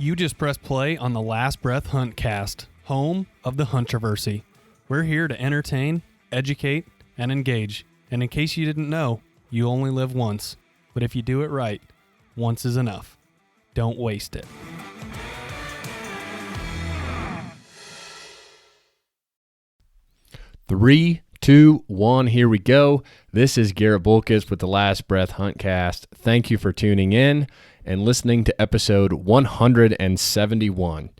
You just press play on the Last Breath Huntcast, home of the HUNTROVERSY. We're here to entertain, educate, and engage. And in case you didn't know, you only live once. But if you do it right, once is enough. Don't waste it. Three, two, one, here we go. This is Garrett Bulkus with the Last Breath Huntcast. Thank you for tuning in and listening to episode 171.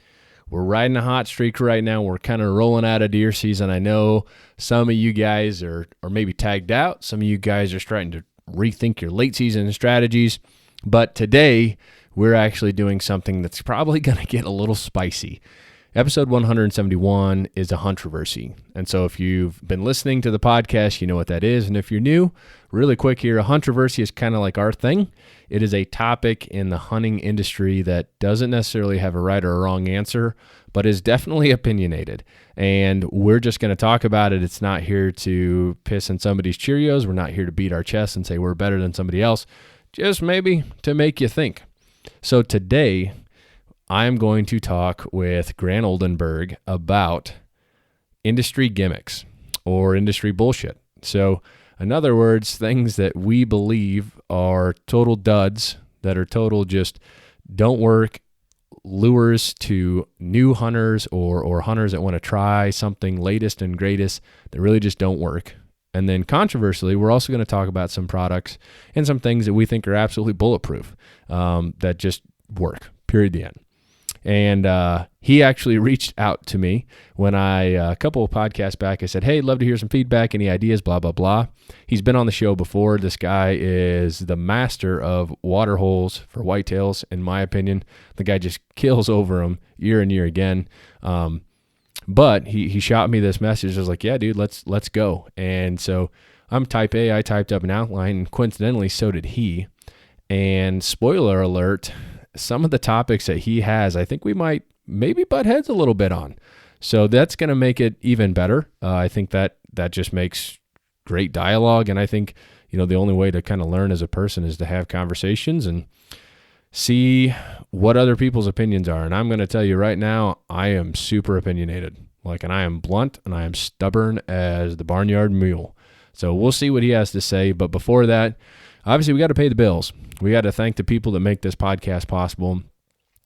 We're riding a hot streak right now. We're kind of rolling out of deer season. I know some of you guys are maybe tagged out. Some of you guys are starting to rethink your late season strategies. But today, we're actually doing something that's probably going to get a little spicy. Episode 171 is a HUNTROVERSY. And so if you've been listening to the podcast, you know what that is. And if you're new, really quick here, a HUNTROVERSY is kind of like our thing. It is a topic in the hunting industry that doesn't necessarily have a right or a wrong answer, but is definitely opinionated. And we're just going to talk about it. It's not here to piss in somebody's Cheerios. We're not here to beat our chest and say we're better than somebody else, just maybe to make you think. So today, I'm going to talk with Grant Oldenburg about industry gimmicks or industry bullshit. So, in other words, things that we believe are total duds, that are total just don't work, lures to new hunters or hunters that want to try something latest and greatest that really just don't work. And then controversially, we're also going to talk about some products and some things that we think are absolutely bulletproof that just work, period, the end. And he actually reached out to me when a couple of podcasts back, I said, hey, love to hear some feedback, any ideas, blah, blah, blah. He's been on the show before. This guy is the master of water holes for whitetails, in my opinion. The guy just kills over them year and year again. But he shot me this message. I was like, yeah, dude, let's go. And so I'm type A. I typed up an outline, and coincidentally, so did he. And spoiler alert, some of the topics that he has, I think we might maybe butt heads a little bit on. So that's going to make it even better. I think that just makes great dialogue. And I think, the only way to kind of learn as a person is to have conversations and see what other people's opinions are. And I'm going to tell you right now, I am super opinionated. And I am blunt and I am stubborn as the barnyard mule. So we'll see what he has to say. But before that, obviously we got to pay the bills. We got to thank the people that make this podcast possible.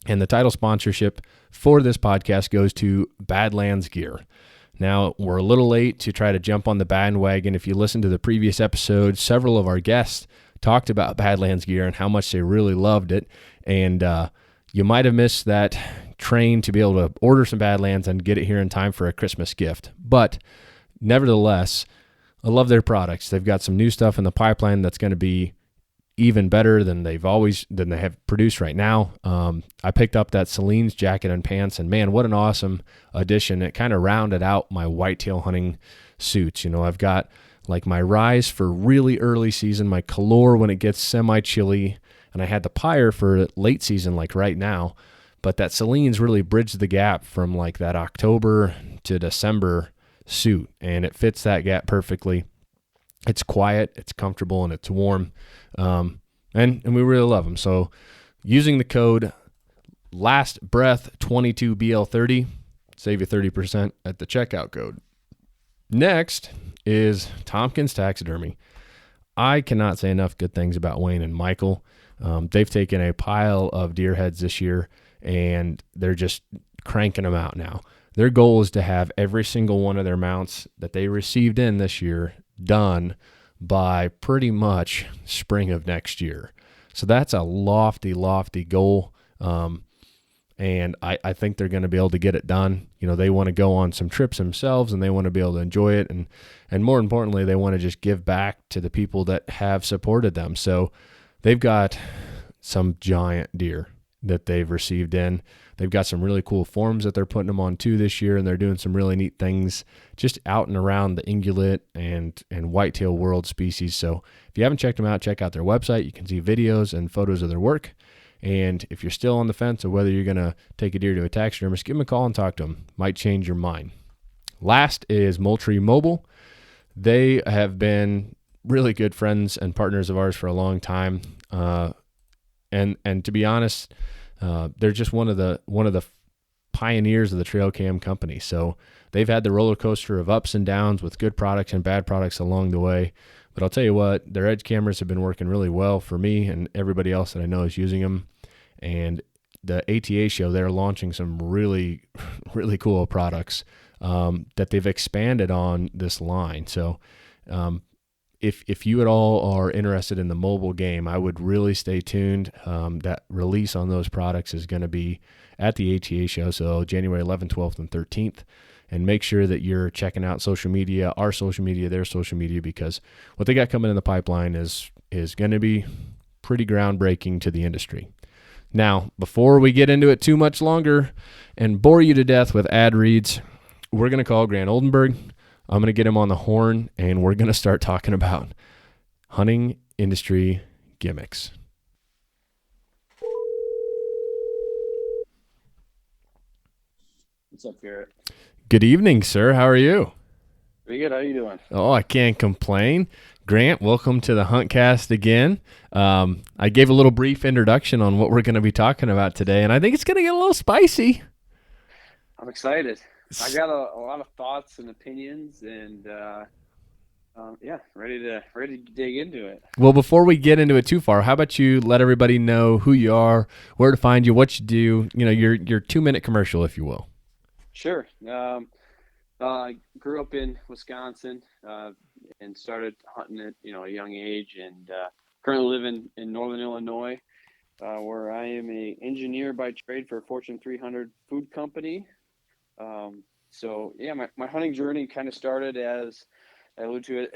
And the title sponsorship for this podcast goes to Badlands Gear. Now, we're a little late to try to jump on the bandwagon. If you listen to the previous episode, several of our guests talked about Badlands Gear and how much they really loved it. And you might have missed that train to be able to order some Badlands and get it here in time for a Christmas gift. But nevertheless, I love their products. They've got some new stuff in the pipeline that's going to be even better than they have produced right now. I picked up that Celine's jacket and pants, and man, what an awesome addition. It kind of rounded out my whitetail hunting suits. I've got like my Rise for really early season, my Calor when it gets semi-chilly, and I had the Pyre for late season like right now. But that Celine's really bridged the gap from like that October to December suit, and it fits that gap perfectly. It's quiet, it's comfortable, and it's warm, and we really love them. So using the code LASTBREATH22BL30, save you 30% at the checkout code. Next is Tompkins Taxidermy. I cannot say enough good things about Wayne and Michael. They've taken a pile of deer heads this year, and they're just cranking them out now. Their goal is to have every single one of their mounts that they received in this year done by pretty much spring of next year. So that's a lofty goal. And I think they're going to be able to get it done. They want to go on some trips themselves, and they want to be able to enjoy it. And more importantly, they want to just give back to the people that have supported them. So they've got some giant deer that they've received in. They've got some really cool forms that they're putting them on too this year, and they're doing some really neat things just out and around the ungulate and whitetail world species. So if you haven't checked them out, check out their website. You can see videos and photos of their work. And if you're still on the fence of whether you're going to take a deer to a taxidermist, give them a call and talk to them. Might change your mind. Last is Moultrie Mobile. They have been really good friends and partners of ours for a long time. And to be honest, they're just one of the pioneers of the trail cam company. So they've had the roller coaster of ups and downs with good products and bad products along the way. But I'll tell you what, their edge cameras have been working really well for me and everybody else that I know is using them. And the ATA show, they're launching some really, really cool products that they've expanded on this line. So if you at all are interested in the mobile game, I would really stay tuned. That release on those products is going to be at the ATA show, so January 11th, 12th, and 13th. And make sure that you're checking out social media, our social media, their social media, because what they got coming in the pipeline is going to be pretty groundbreaking to the industry. Now, before we get into it too much longer and bore you to death with ad reads, we're going to call Grant Oldenburg. I'm going to get him on the horn, and we're going to start talking about hunting industry gimmicks. What's up, Garrett? Good evening, sir. How are you? Pretty good. How you doing? Oh, I can't complain. Grant, welcome to the Huntcast again. I gave a little brief introduction on what we're going to be talking about today, and I think it's going to get a little spicy. I'm excited. I got a lot of thoughts and opinions, and ready to dig into it. Well, before we get into it too far, how about you let everybody know who you are, where to find you, what you do, your 2-minute commercial, if you will. Sure. I grew up in Wisconsin and started hunting at a young age, and currently live in northern Illinois, where I am an engineer by trade for a Fortune 300 food company. My hunting journey kind of started, as I alluded to it,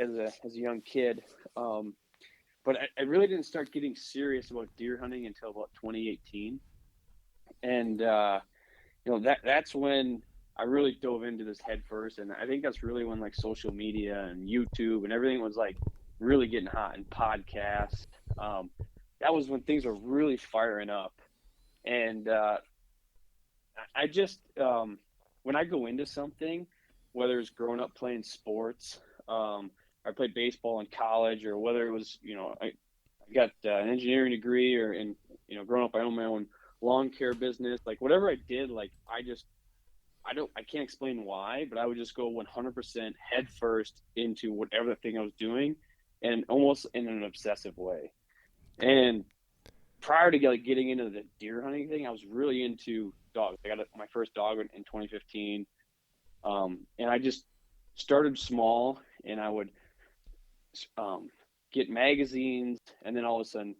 as a young kid. But I really didn't start getting serious about deer hunting until about 2018. And, that's when I really dove into this head first. And I think that's really when like social media and YouTube and everything was like really getting hot, and podcasts. That was when things were really firing up. And I just, when I go into something, whether it's growing up playing sports, I played baseball in college, or whether it was, I got an engineering degree, or growing up, I owned my own lawn care business. Like whatever I did, like I can't explain why, but I would just go 100% head first into whatever the thing I was doing, and almost in an obsessive way. And prior to getting into the deer hunting thing, I was really into dogs. I got my first dog in 2015. And I just started small, and I would get magazines, and then all of a sudden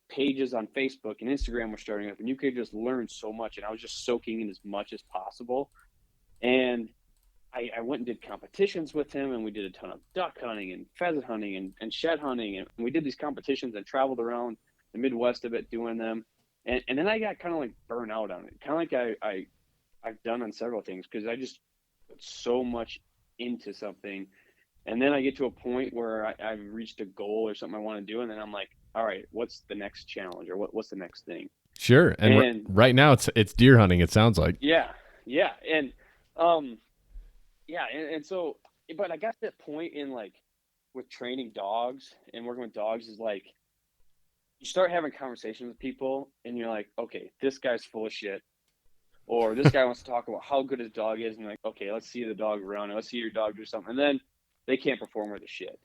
pages on Facebook and Instagram were starting up, and you could just learn so much, and I was just soaking in as much as possible. And I went and did competitions with him, and we did a ton of duck hunting and pheasant hunting and shed hunting, and we did these competitions and traveled around the Midwest a bit doing them. And then I got kind of like burnt out on it, kind of like I've done on several things, because I just put so much into something. And then I get to a point where I've reached a goal or something I want to do, and then I'm like, all right, what's the next challenge, or what's the next thing? Sure. And right now it's deer hunting, it sounds like. Yeah. And so, but I got to that point in like with training dogs and working with dogs, is like you start having conversations with people, and you're like, okay, this guy's full of shit, or this guy wants to talk about how good his dog is, and you're like, okay, let's see the dog around, and let's see your dog do something, and then they can't perform worth a shit.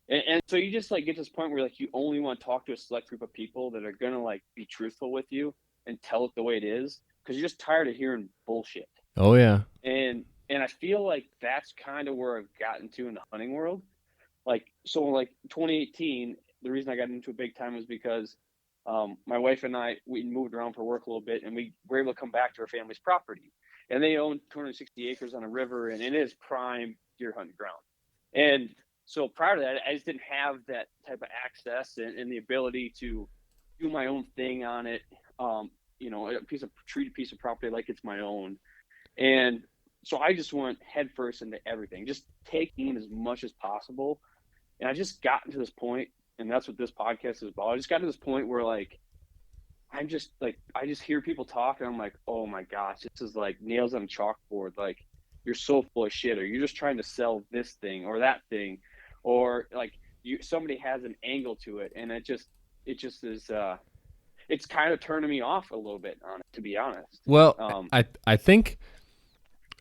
And so you just like get to this point where like you only want to talk to a select group of people that are gonna like be truthful with you and tell it the way it is, because you're just tired of hearing bullshit. Oh yeah. And I feel like that's kind of where I've gotten to in the hunting world. Like 2018, the reason I got into it big time was because my wife and I, we moved around for work a little bit, and we were able to come back to our family's property, and they own 260 acres on a river, and it is prime deer hunting ground. And so prior to that, I just didn't have that type of access and the ability to do my own thing on it. Treat a piece of property like it's my own. And so I just went headfirst into everything, just taking in as much as possible. And I just gotten to this point, and that's what this podcast is about. I just got to this point where like, I just hear people talk, and I'm like, oh my gosh, this is like nails on a chalkboard. Like, you're so full of shit, or you're just trying to sell this thing or that thing, or like somebody has an angle to it, and it just is it's kind of turning me off a little bit on it, to be honest. Well, I think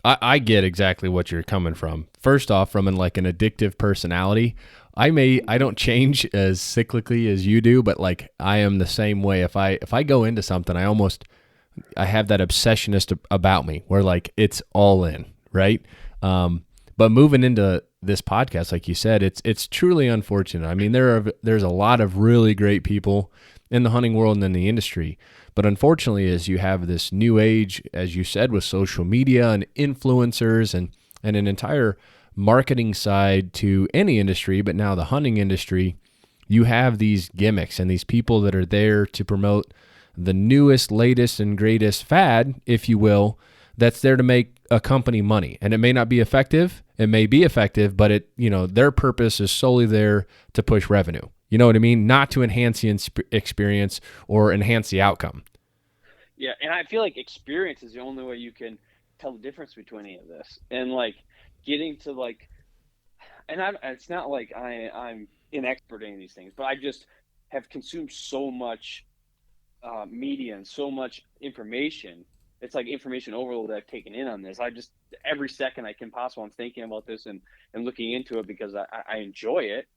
I get exactly what you're coming from. First off, from an addictive personality, I don't change as cyclically as you do, but like I am the same way. If I go into something, I have that obsessionist about me where like it's all in, right? But moving into this podcast, like you said, it's truly unfortunate. I mean, there's a lot of really great people in the hunting world and in the industry, but unfortunately, as you have this new age, as you said, with social media and influencers and an entire marketing side to any industry, but now the hunting industry, you have these gimmicks and these people that are there to promote the newest, latest, and greatest fad, if you will, that's there to make a company money. And it may not be effective. It may be effective, but their purpose is solely there to push revenue. You know what I mean? Not to enhance the experience or enhance the outcome. Yeah, and I feel like experience is the only way you can tell the difference between any of this. And like getting to like, and it's not like I'm an expert in any of these things, but I just have consumed so much media and so much information. It's like information overload that I've taken in on this. I just, every second I can possible, I'm thinking about this and looking into it because I enjoy it.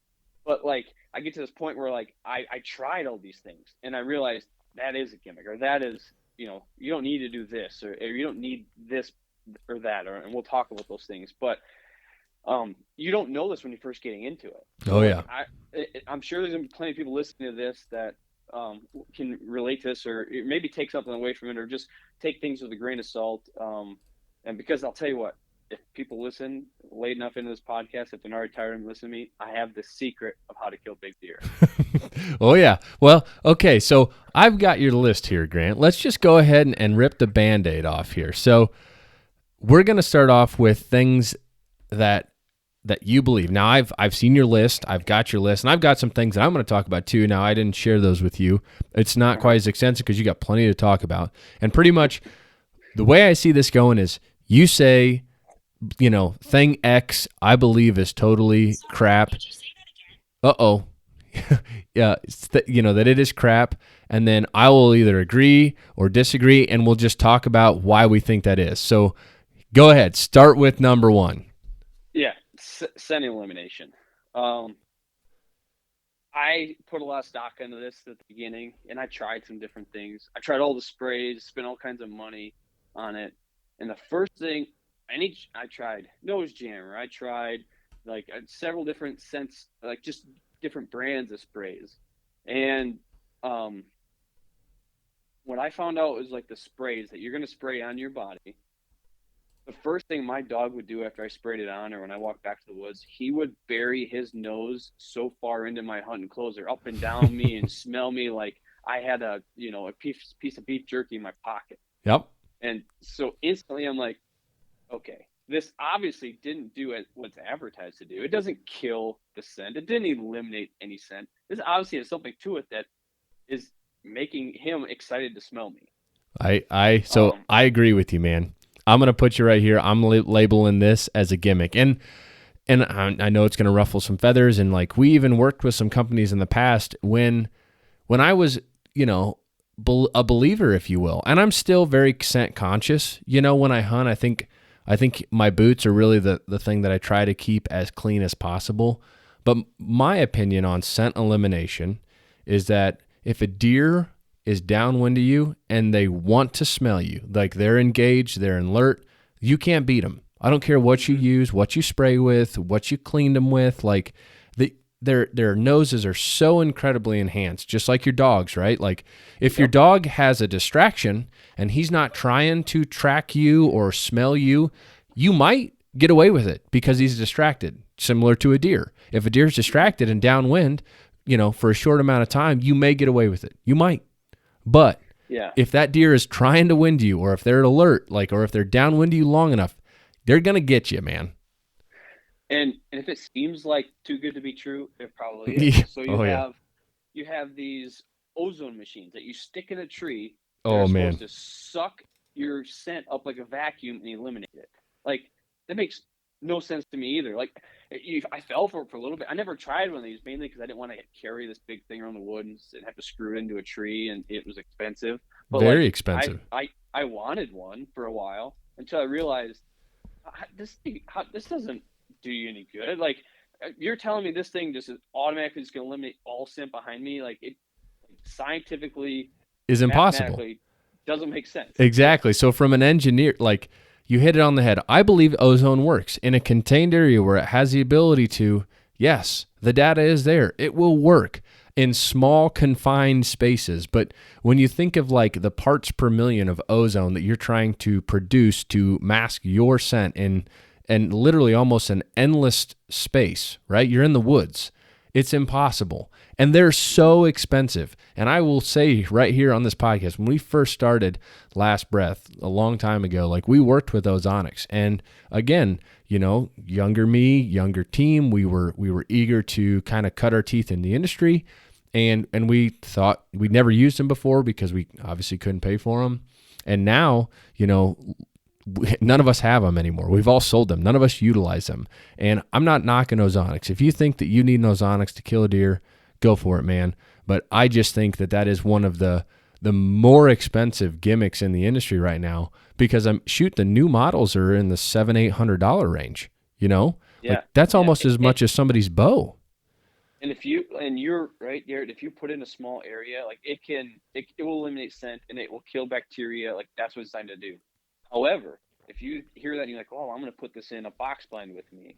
But like, I get to this point where like, I tried all these things and I realized that is a gimmick, or that is, you don't need to do this, or you don't need this or that, and we'll talk about those things. But you don't know this when you're first getting into it. Oh yeah. I'm sure there's gonna be plenty of people listening to this that can relate to this, or maybe take something away from it, or just take things with a grain of salt. And because I'll tell you what, if people listen late enough into this podcast, if they're not already tired of listening to me, I have the secret of how to kill big deer. Oh yeah. Well, okay. So I've got your list here, Grant. Let's just go ahead and rip the Band-Aid off here. So we're going to start off with things that you believe. Now, I've seen your list. I've got your list, and I've got some things that I'm going to talk about too. Now, I didn't share those with you. It's not quite as extensive because you got plenty to talk about. And pretty much the way I see this going is you say, thing X I believe is totally crap. Uh-oh. Yeah, that it is crap, and then I will either agree or disagree, and we'll just talk about why we think that is. So go ahead. Start with number one. Yeah. Scent elimination. I put a lot of stock into this at the beginning, and I tried some different things. I tried all the sprays, spent all kinds of money on it. And the first thing I tried nose jammer. I tried like several different scents, like just different brands of sprays. And what I found out was like the sprays that you're going to spray on your body. The first thing my dog would do after I sprayed it on, or when I walked back to the woods, he would bury his nose so far into my hunting clothes, or up and down me, and smell me like I had a piece of beef jerky in my pocket. Yep. And so instantly I'm like, okay, this obviously didn't do what's advertised to do. It doesn't kill the scent. It didn't eliminate any scent. This obviously has something to it that is making him excited to smell me. I agree with you, man. I'm going to put you right here. I'm labeling this as a gimmick. And I know it's going to ruffle some feathers. And like we even worked with some companies in the past when I was, a believer, if you will. And I'm still very scent conscious. When I hunt, I think my boots are really the thing that I try to keep as clean as possible. But my opinion on scent elimination is that if a deer is downwind to you and they want to smell you, like they're engaged, they're alert, you can't beat them. I don't care what you use, what you spray with, what you cleaned them with. Like their noses are so incredibly enhanced, just like your dog's, right? Like if your dog has a distraction and he's not trying to track you or smell you, you might get away with it because he's distracted, similar to a deer. If a deer's distracted and downwind, for a short amount of time, you may get away with it. You might. But if that deer is trying to wind you, or if they're alert, or if they're downwind you long enough, they're going to get you, man. And if it seems like too good to be true, it probably is. So you have these ozone machines that you stick in a tree. Oh, man. Supposed to suck your scent up like a vacuum and eliminate it. Like, that makes no sense to me either. Like, I fell for it for a little bit. I never tried one of these, mainly because I didn't want to carry this big thing around the woods and have to screw it into a tree, and it was expensive. But Very like, expensive. I wanted one for a while until I realized this doesn't do you any good. Like, you're telling me this thing just is automatically just going to eliminate all scent behind me? Like, it scientifically, Is impossible. mathematically doesn't make sense. Exactly. So from an engineer, like, you hit it on the head. I believe ozone works in a contained area where it has the ability to. Yes, the data is there. It will work in small confined spaces. But when you think of like the parts per million of ozone that you're trying to produce to mask your scent in and literally almost an endless space, right? You're in the woods. It's impossible. And they're so expensive. And I will say right here on this podcast, when we first started Last Breath a long time ago, like, we worked with ozonics. And again, you know, younger me, younger team, we were eager to kind of cut our teeth in the industry. And we thought we'd never used them before because we obviously couldn't pay for them. And now, you know, none of us have them anymore. We've all sold them. None of us utilize them. And I'm not knocking ozonics. If you think that you need an ozonics to kill a deer, go for it, man. But I just think that is one of the more expensive gimmicks in the industry right now, because the new models are in the $700-800 range. You know, like, that's almost as much as somebody's bow. And you're right, Garrett, if you put in a small area, like, it will eliminate scent and it will kill bacteria. Like, that's what it's designed to do. However, if you hear that and you're like, oh, I'm going to put this in a box blind with me,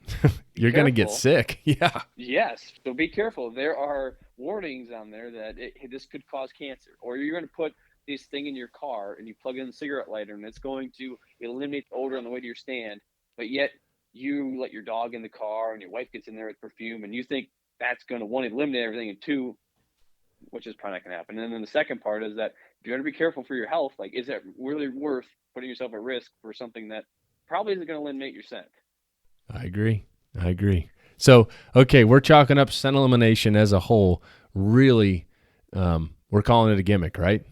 you're going to get sick. Yeah. Yes. So be careful. There are warnings on there that this could cause cancer. Or you're going to put this thing in your car and you plug in the cigarette lighter and it's going to eliminate the odor on the way to your stand. But yet you let your dog in the car and your wife gets in there with perfume and you think that's going to, one, eliminate everything, and two, which is probably not going to happen. And then the second part is that if you're going to be careful for your health, like, is it really worth putting yourself at risk for something that probably isn't going to eliminate your scent? I agree. So, okay, we're chalking up scent elimination as a whole. Really, we're calling it a gimmick, right?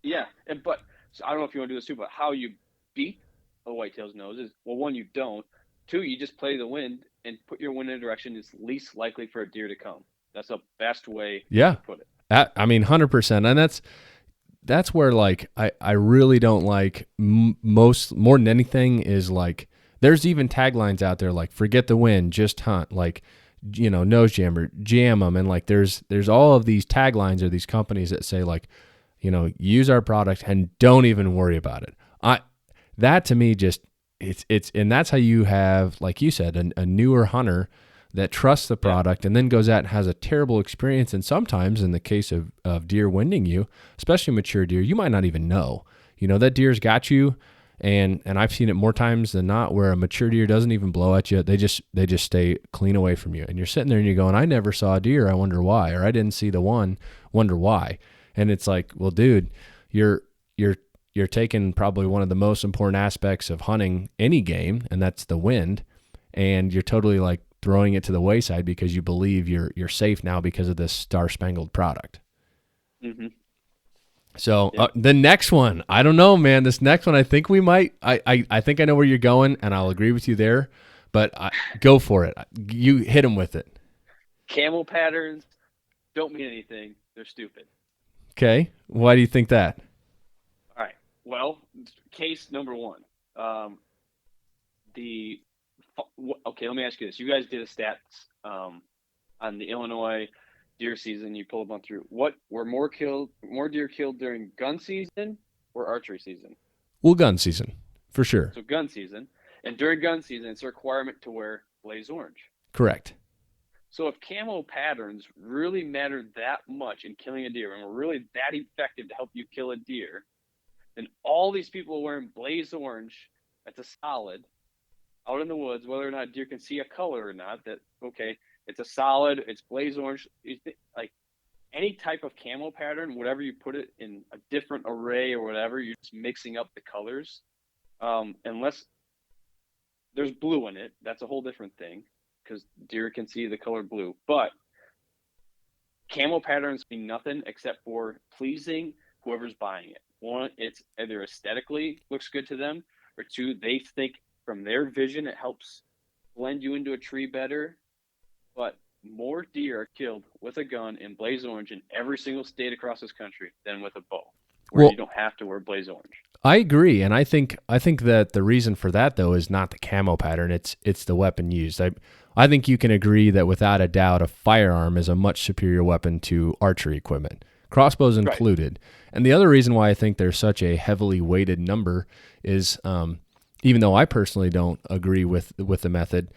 Yeah. But so I don't know if you want to do this too, but how you beat a whitetail's nose is, well, one, you don't. Two, you just play the wind and put your wind in a direction that's least likely for a deer to come. That's the best way to put it. I mean, 100%. And that's where, like, I really don't like more than anything is, like, there's even taglines out there like, forget the wind, just hunt, like, you know, nose jammer, jam them. And like, there's all of these taglines or these companies that say, like, you know, use our product and don't even worry about it. That to me, just, and that's how you have, like you said, a newer hunter that trusts the product and then goes out and has a terrible experience. And sometimes in the case of deer winding you, especially mature deer, you might not even know, you know, that deer's got you. And I've seen it more times than not where a mature deer doesn't even blow at you. They just stay clean away from you. And you're sitting there and you're going, I never saw a deer. I wonder why. Or I didn't see the one, wonder why. And it's like, well, dude, you're taking probably one of the most important aspects of hunting any game, and that's the wind. And you're totally, like, throwing it to the wayside because you believe you're safe now because of this star-spangled product. Mm-hmm. So the next one, I don't know, man. This next one, I think we might. I think I know where you're going, and I'll agree with you there. But go for it. You hit them with it. Camel patterns don't mean anything. They're stupid. Okay. Why do you think that? All right. Well, case number one. Okay, let me ask you this. You guys did a stats on the Illinois deer season. You pulled one through. What were more deer killed during gun season or archery season? Well, gun season, for sure. So gun season. And during gun season, it's a requirement to wear blaze orange. Correct. So if camo patterns really mattered that much in killing a deer and were really that effective to help you kill a deer, then all these people wearing blaze orange, that's a solid, out in the woods, whether or not deer can see a color or not, that, okay, it's a solid, it's blaze orange, like any type of camo pattern, whatever you put it in a different array or whatever, you're just mixing up the colors. Unless there's blue in it, that's a whole different thing because deer can see the color blue. But camo patterns mean nothing except for pleasing whoever's buying it. One, it's either aesthetically looks good to them, or two, they think from their vision it helps blend you into a tree better, but more deer are killed with a gun in blaze orange in every single state across this country than with a bow, where you Well, don't have to wear blaze orange. I agree, and I think that the reason for that though is not the camo pattern; it's the weapon used. I think you can agree that without a doubt, a firearm is a much superior weapon to archery equipment, crossbows Right. included. And the other reason why I think there's such a heavily weighted number is, even though I personally don't agree with the method,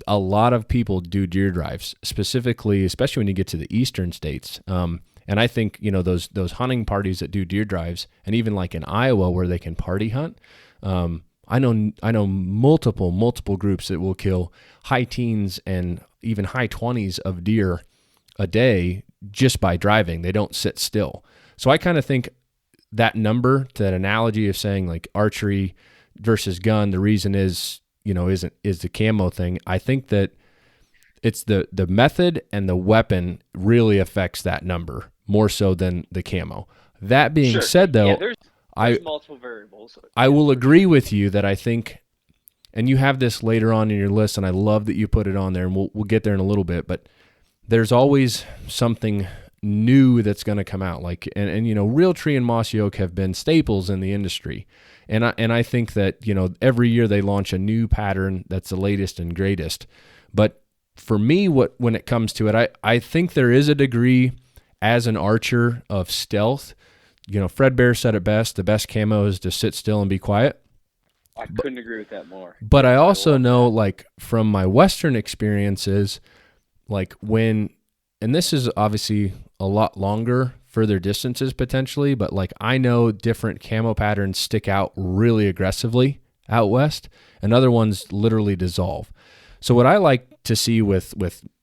a lot of people do deer drives, specifically, especially when you get to the eastern states. And I think, those hunting parties that do deer drives, and even like in Iowa where they can party hunt, I know multiple groups that will kill high teens and even high 20s of deer a day just by driving. They don't sit still. So I kind of think that number, that analogy of saying like archery versus gun, the reason is the camo thing. I think that it's the method and the weapon really affects that number more so than the camo. That being Sure. said, though, Yeah, there's I multiple variables. I will agree with you that I think, and you have this later on in your list, and I love that you put it on there, and we'll get there in a little bit, but there's always something new that's going to come out. Like, and Realtree and Mossy Oak have been staples in the industry. And I think that, every year they launch a new pattern that's the latest and greatest. But for me, when it comes to it, I think there is a degree as an archer of stealth. Fred Bear said it best: the best camo is to sit still and be quiet. I couldn't agree with that more. But I also know, that. like, from my Western experiences, like and this is obviously a lot longer, further distances potentially, but like I know different camo patterns stick out really aggressively out west, and other ones literally dissolve. So what I like to see with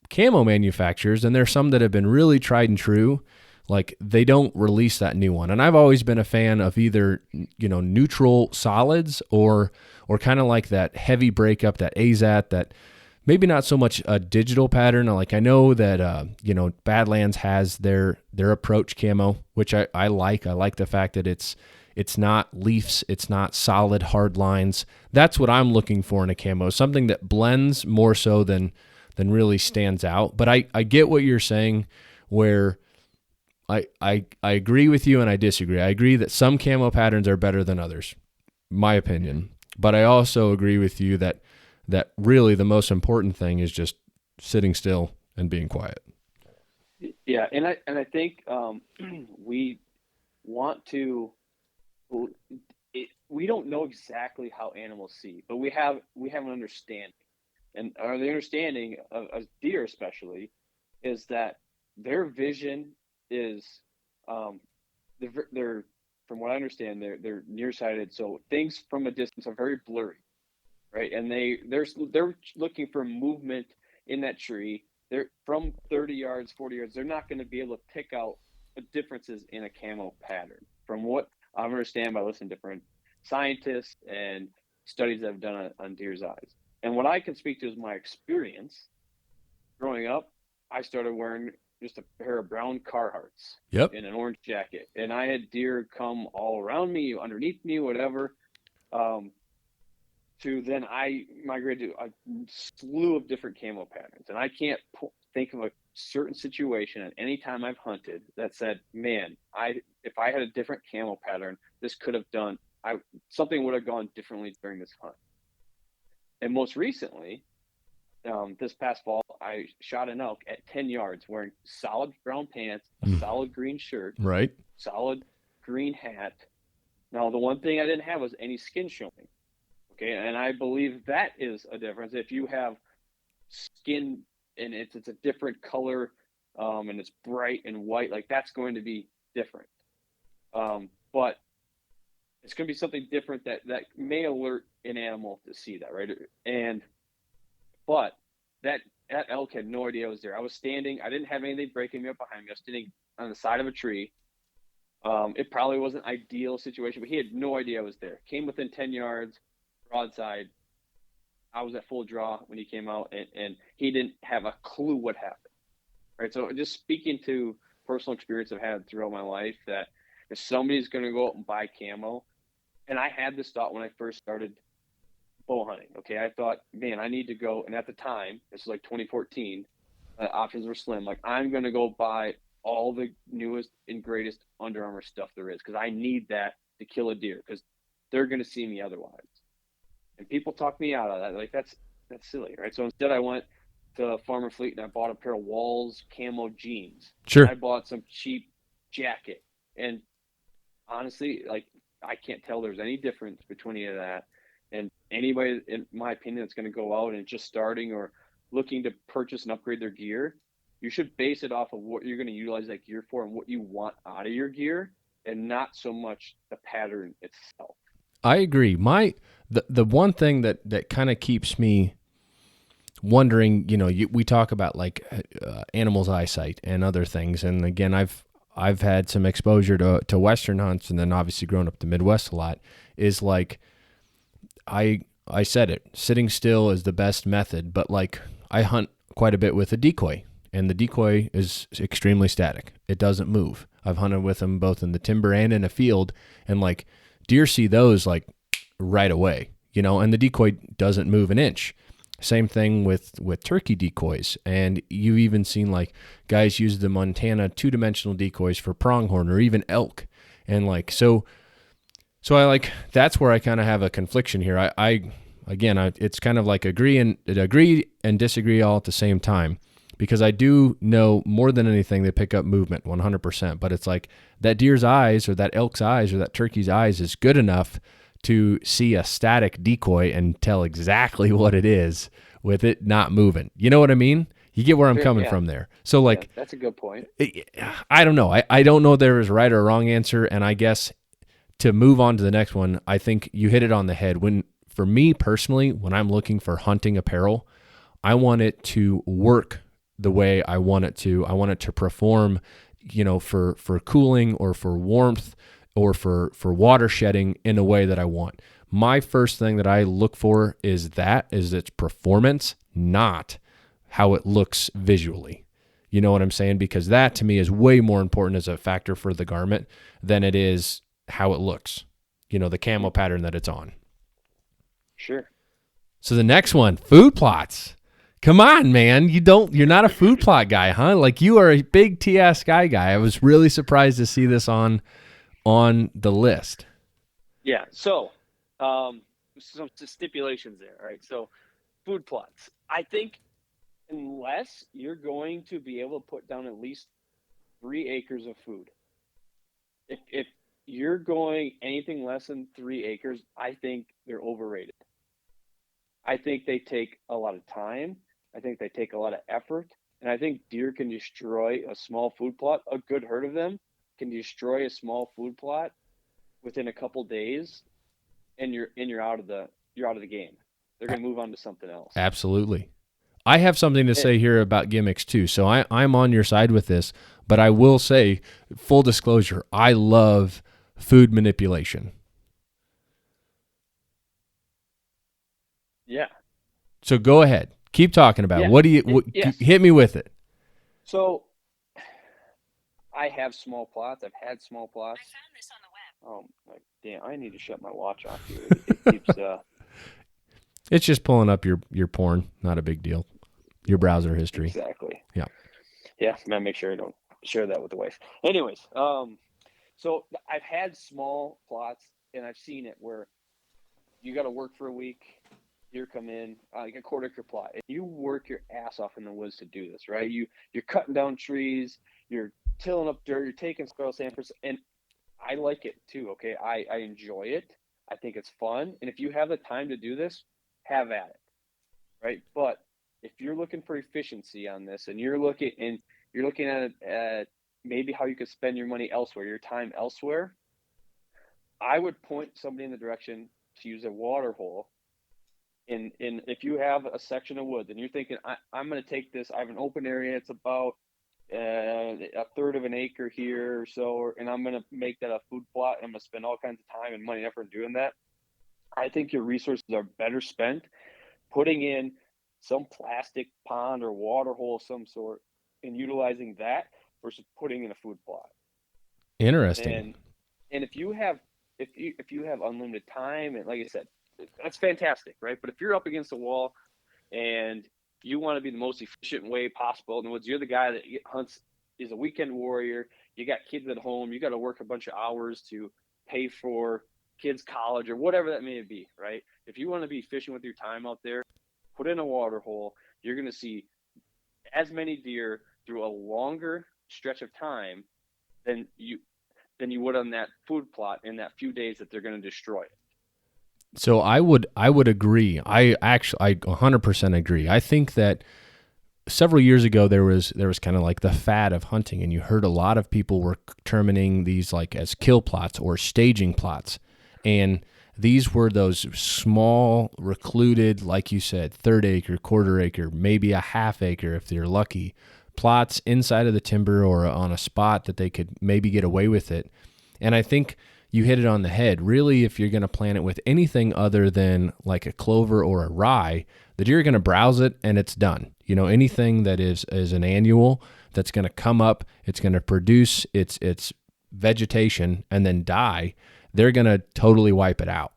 camo manufacturers, and there's some that have been really tried and true, like they don't release that new one. And I've always been a fan of either, neutral solids or kind of like that heavy breakup, that AZAT, that maybe not so much a digital pattern. Like I know that, Badlands has their approach camo, which I like. I like the fact that it's not leafs, it's not solid hard lines. That's what I'm looking for in a camo, something that blends more so than really stands out. But I get what you're saying, where I agree with you and I disagree. I agree that some camo patterns are better than others, my opinion. But I also agree with you that really the most important thing is just sitting still and being quiet. Yeah, and I think we want to. We don't know exactly how animals see, but we have an understanding, and the understanding of deer especially is that their vision is they're from what I understand they're nearsighted, so things from a distance are very blurry, right? And they're looking for movement in that tree. They're from 30 yards, 40 yards. They're not going to be able to pick out differences in a camo pattern. From what I understand by listening to different scientists and studies that have done on deer's eyes. And what I can speak to is my experience. Growing up, I started wearing just a pair of brown Carhartts Yep. and an orange jacket. And I had deer come all around me, underneath me, whatever. To then I migrated to a slew of different camo patterns. And I can't think of a certain situation at any time I've hunted that said, man, if I had a different camo pattern, this could have done, something would have gone differently during this hunt. And most recently, this past fall, I shot an elk at 10 yards wearing solid brown pants, a solid green shirt, Right. solid green hat. Now, the one thing I didn't have was any skin showing. Okay, and I believe that is a difference. If you have skin and it's a different color, and it's bright and white, like that's going to be different. But it's going to be something different that may alert an animal to see that, right? But that elk had no idea I was there. I was standing. I didn't have anything breaking me up behind me. I was standing on the side of a tree. It probably wasn't an ideal situation, but he had no idea I was there. Came within 10 yards, broadside. I was at full draw when he came out, and he didn't have a clue what happened. Right. So just speaking to personal experience I've had throughout my life, that if somebody's going to go out and buy camo, and I had this thought when I first started bow hunting. Okay, I thought, man, I need to go. And at the time, this was like 2014, options were slim. Like, I'm going to go buy all the newest and greatest Under Armour stuff there is because I need that to kill a deer because they're going to see me otherwise. And people talk me out of that. Like, that's silly, right? So instead, I went to Farmer Fleet and I bought a pair of Walls camo jeans. Sure. I bought some cheap jacket. And honestly, like, I can't tell there's any difference between any of that. And anybody, in my opinion, that's going to go out and just starting or looking to purchase and upgrade their gear, you should base it off of what you're going to utilize that gear for and what you want out of your gear, and not so much the pattern itself. I agree. The one thing that kind of keeps me wondering, we talk about like animals' eyesight and other things, and again, I've had some exposure to Western hunts, and then obviously growing up the Midwest a lot, is like I said it, sitting still is the best method, but like I hunt quite a bit with a decoy, and the decoy is extremely static. It doesn't move. I've hunted with them both in the timber and in a field, and like deer see those like right away, and the decoy doesn't move an inch. Same thing with turkey decoys. And you've even seen like guys use the Montana 2-dimensional decoys for pronghorn or even elk. And like, so I like, that's where I kind of have a confliction here. It's kind of like agree and disagree all at the same time, because I do know more than anything, they pick up movement 100%, but it's like that deer's eyes or that elk's eyes or that turkey's eyes is good enough to see a static decoy and tell exactly what it is with it not moving. You know what I mean? You get where I'm coming from there. So like, that's a good point. I don't know. I don't know there is right or wrong answer. And I guess to move on to the next one, I think you hit it on the head. For me personally, when I'm looking for hunting apparel, I want it to work the way I want it to. I want it to perform, for cooling or for warmth or for water shedding in a way that I want. My first thing that I look for is its performance, not how it looks visually. You know what I'm saying? Because that to me is way more important as a factor for the garment than it is how it looks, the camo pattern that it's on. Sure. So the next one, food plots. Come on, man. You're not a food plot guy, huh? Like, you are a big TSI guy. I was really surprised to see this on the list. Yeah. So, some stipulations there. All right. So, food plots. I think unless you're going to be able to put down at least 3 acres of food, if you're going anything less than 3 acres, I think they're overrated. I think they take a lot of time. I think they take a lot of effort. And I think deer can destroy a small food plot. A good herd of them can destroy a small food plot within a couple days, and you're out of the game. They're going to move on to something else. Absolutely. I have something to say here about gimmicks too. So I'm on your side with this, but I will say, full disclosure, I love food manipulation. Yeah. So go ahead. Keep talking about it. Yes. Hit me with it. So I have small plots. I've had small plots. I found this on the web. Oh, damn, I need to shut my watch off here. It keeps It's just pulling up your porn. Not a big deal. Your browser history. Exactly. Yeah. Yeah, man, make sure I don't share that with the wife. Anyways, so I've had small plots, and I've seen it where you got to work for a week. Deer come in, like a quarter-acre plot, and you work your ass off in the woods to do this, right? You're cutting down trees, you're tilling up dirt, you're taking soil samples, and I like it too. Okay, I enjoy it. I think it's fun, and if you have the time to do this, have at it, right? But if you're looking for efficiency on this, and you're looking at it at maybe how you could spend your money elsewhere, your time elsewhere, I would point somebody in the direction to use a water hole. And if you have a section of woods and you're thinking, I'm going to take this, I have an open area, it's about a third of an acre here or so, and I'm going to make that a food plot, and I'm going to spend all kinds of time and money and effort doing that, I think your resources are better spent putting in some plastic pond or water hole of some sort and utilizing that versus putting in a food plot. Interesting. And if you have unlimited time, and like I said, that's fantastic, right? But if you're up against the wall and you want to be the most efficient way possible, in the woods, you're the guy that hunts, is a weekend warrior. You got kids at home. You got to work a bunch of hours to pay for kids' college or whatever that may be, right? If you want to be efficient with your time out there, put in a water hole. You're going to see as many deer through a longer stretch of time than you would on that food plot in that few days that they're going to destroy it. So I would agree. I 100% agree. I think that several years ago there was kind of like the fad of hunting, and you heard a lot of people were terminating these like as kill plots or staging plots. And these were those small, recluded, like you said, third acre, quarter acre, maybe a half acre if they're lucky, plots inside of the timber or on a spot that they could maybe get away with it. And I think you hit it on the head. Really, if you're going to plant it with anything other than like a clover or a rye, the deer are going to browse it and it's done. You know, anything that is an annual that's going to come up, it's going to produce its vegetation and then die, they're going to totally wipe it out.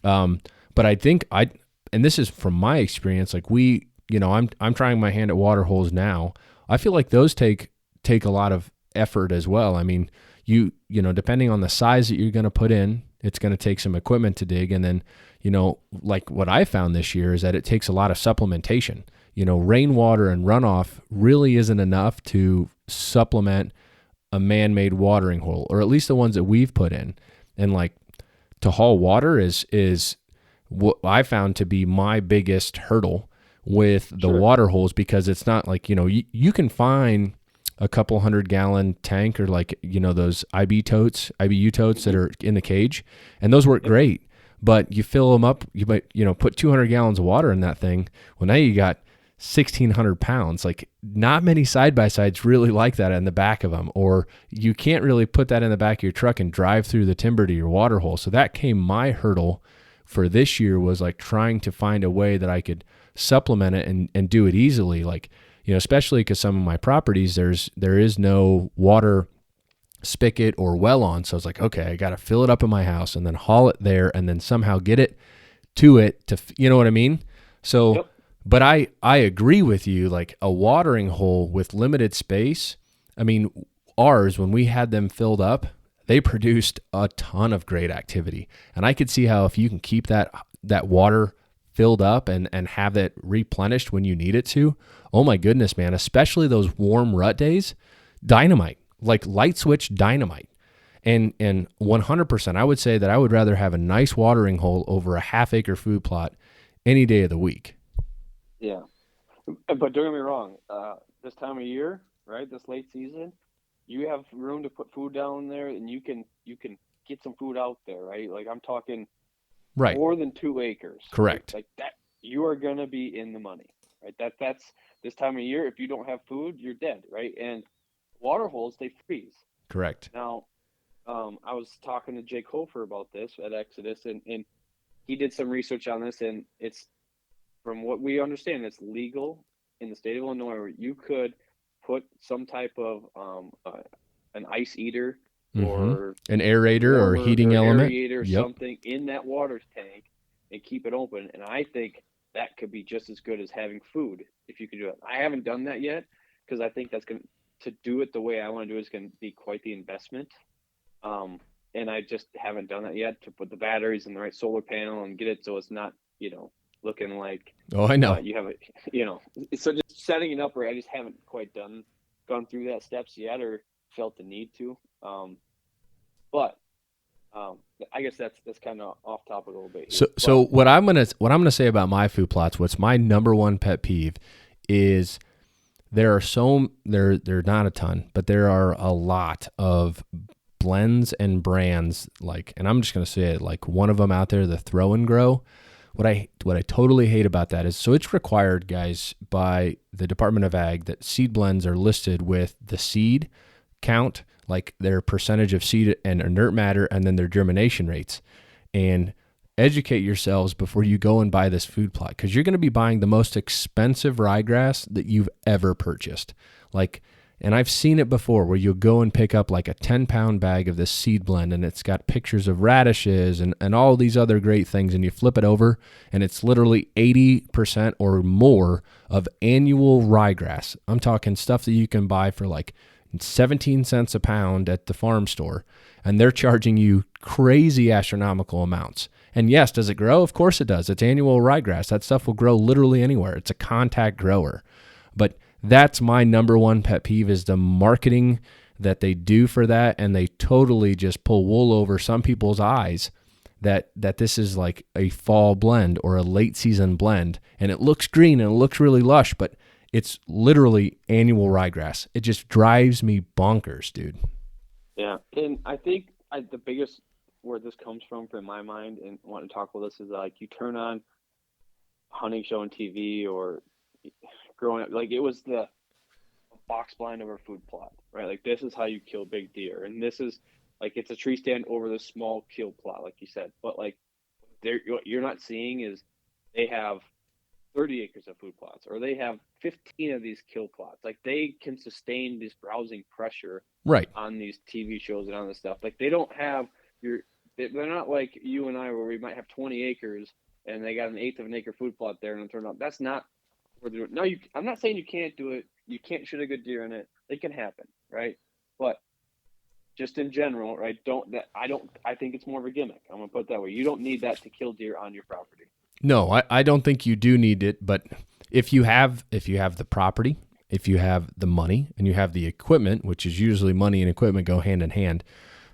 But I think and this is from my experience, like I'm trying my hand at water holes now. I feel like those take a lot of effort as well. I mean, you know, depending on the size that you're going to put in, it's going to take some equipment to dig. And then, you know, like what I found this year is that it takes a lot of supplementation. You know, rainwater and runoff really isn't enough to supplement a man-made watering hole, or at least the ones that we've put in. And like to haul water is what I found to be my biggest hurdle with the water holes, because it's not like, you know, you can find a couple 100-gallon tank or like, you know, those IBU totes that are in the cage, and those work great. But you fill them up, you might, you know, put 200 gallons of water in that thing. Well, now you got 1,600 pounds. Like, not many side-by-sides really like that in the back of them, or you can't really put that in the back of your truck and drive through the timber to your water hole. So that came my hurdle for this year, was like trying to find a way that I could supplement it and do it easily. Like, you know, especially because some of my properties, there is no water spigot or well on. So I was like, okay, I got to fill it up in my house and then haul it there and then somehow get it to you know what I mean? So, yep. But I agree with you, like a watering hole with limited space. I mean, ours, when we had them filled up, they produced a ton of great activity. And I could see how if you can keep that water filled up and have it replenished when you need it to, oh my goodness, man, especially those warm rut days, dynamite, like light switch dynamite. And 100%, I would say that I would rather have a nice watering hole over a half-acre food plot any day of the week. Yeah. But don't get me wrong, this time of year, right, this late season, you have room to put food down there, and you can get some food out there, right? Like, I'm talking more than 2 acres. Correct. Like that, you are going to be in the money, right? That's this time of year. If you don't have food, you're dead, right? And water holes, they freeze. Correct. Now, I was talking to Jake Hofer about this at Exodus, and he did some research on this, and it's, from what we understand, it's legal in the state of Illinois where you could put some type of an ice eater or an aerator or heating element or something in that water tank and keep it open. And I think that could be just as good as having food if you could do it. I haven't done that yet because I think that's going to do it the way I want to do it is going to be quite the investment. And I just haven't done that yet, to put the batteries in the right solar panel and get it so it's not, you know, looking like, I know you have it, you know, so just setting it up where I just haven't quite gone through that steps yet or felt the need to. But I guess that's kind of off topic a little bit here. So what I'm gonna say about my food plots, what's my number one pet peeve is there are not a ton, but there are a lot of blends and brands, like, and I'm just gonna say it, like one of them out there, the Throw and Grow. What I totally hate about that is, so it's required, guys, by the Department of Ag that seed blends are listed with the seed count, like their percentage of seed and inert matter, and then their germination rates. And educate yourselves before you go and buy this food plot, because you're going to be buying the most expensive ryegrass that you've ever purchased. Like, And I've seen it before where you'll go and pick up like a 10-pound bag of this seed blend, and it's got pictures of radishes and all these other great things, and you flip it over and it's literally 80% or more of annual ryegrass. I'm talking stuff that you can buy for like 17 cents a pound at the farm store, and they're charging you crazy astronomical amounts. And yes, does it grow? Of course it does. It's annual ryegrass. That stuff will grow literally anywhere. It's a contact grower. But that's my number one pet peeve, is the marketing that they do for that, and they totally just pull wool over some people's eyes that this is like a fall blend or a late season blend, and it looks green and it looks really lush, but it's literally annual ryegrass. It just drives me bonkers, dude. Yeah, and I think the biggest where this comes from my mind, and wanting to talk about this, is like you turn on a hunting show on TV, or growing up, like it was the box blind over food plot, right? Like this is how you kill big deer, and this is like it's a tree stand over the small kill plot, like you said. But like what you're not seeing is they have 30 acres of food plots, or they have 15 of these kill plots. Like they can sustain this browsing pressure Right. on these TV shows and on this stuff. Like they don't have they're not like you and I, where we might have 20 acres and they got an eighth of an acre food plot there, and it turned out that's not what they're doing. No, I'm not saying you can't do it. You can't shoot a good deer in it. It can happen, right? But just in general, right? I think it's more of a gimmick. I'm gonna put it that way. You don't need that to kill deer on your property. No, I don't think you do need it, but if you have the property, if you have the money, and you have the equipment, which is usually money and equipment go hand in hand,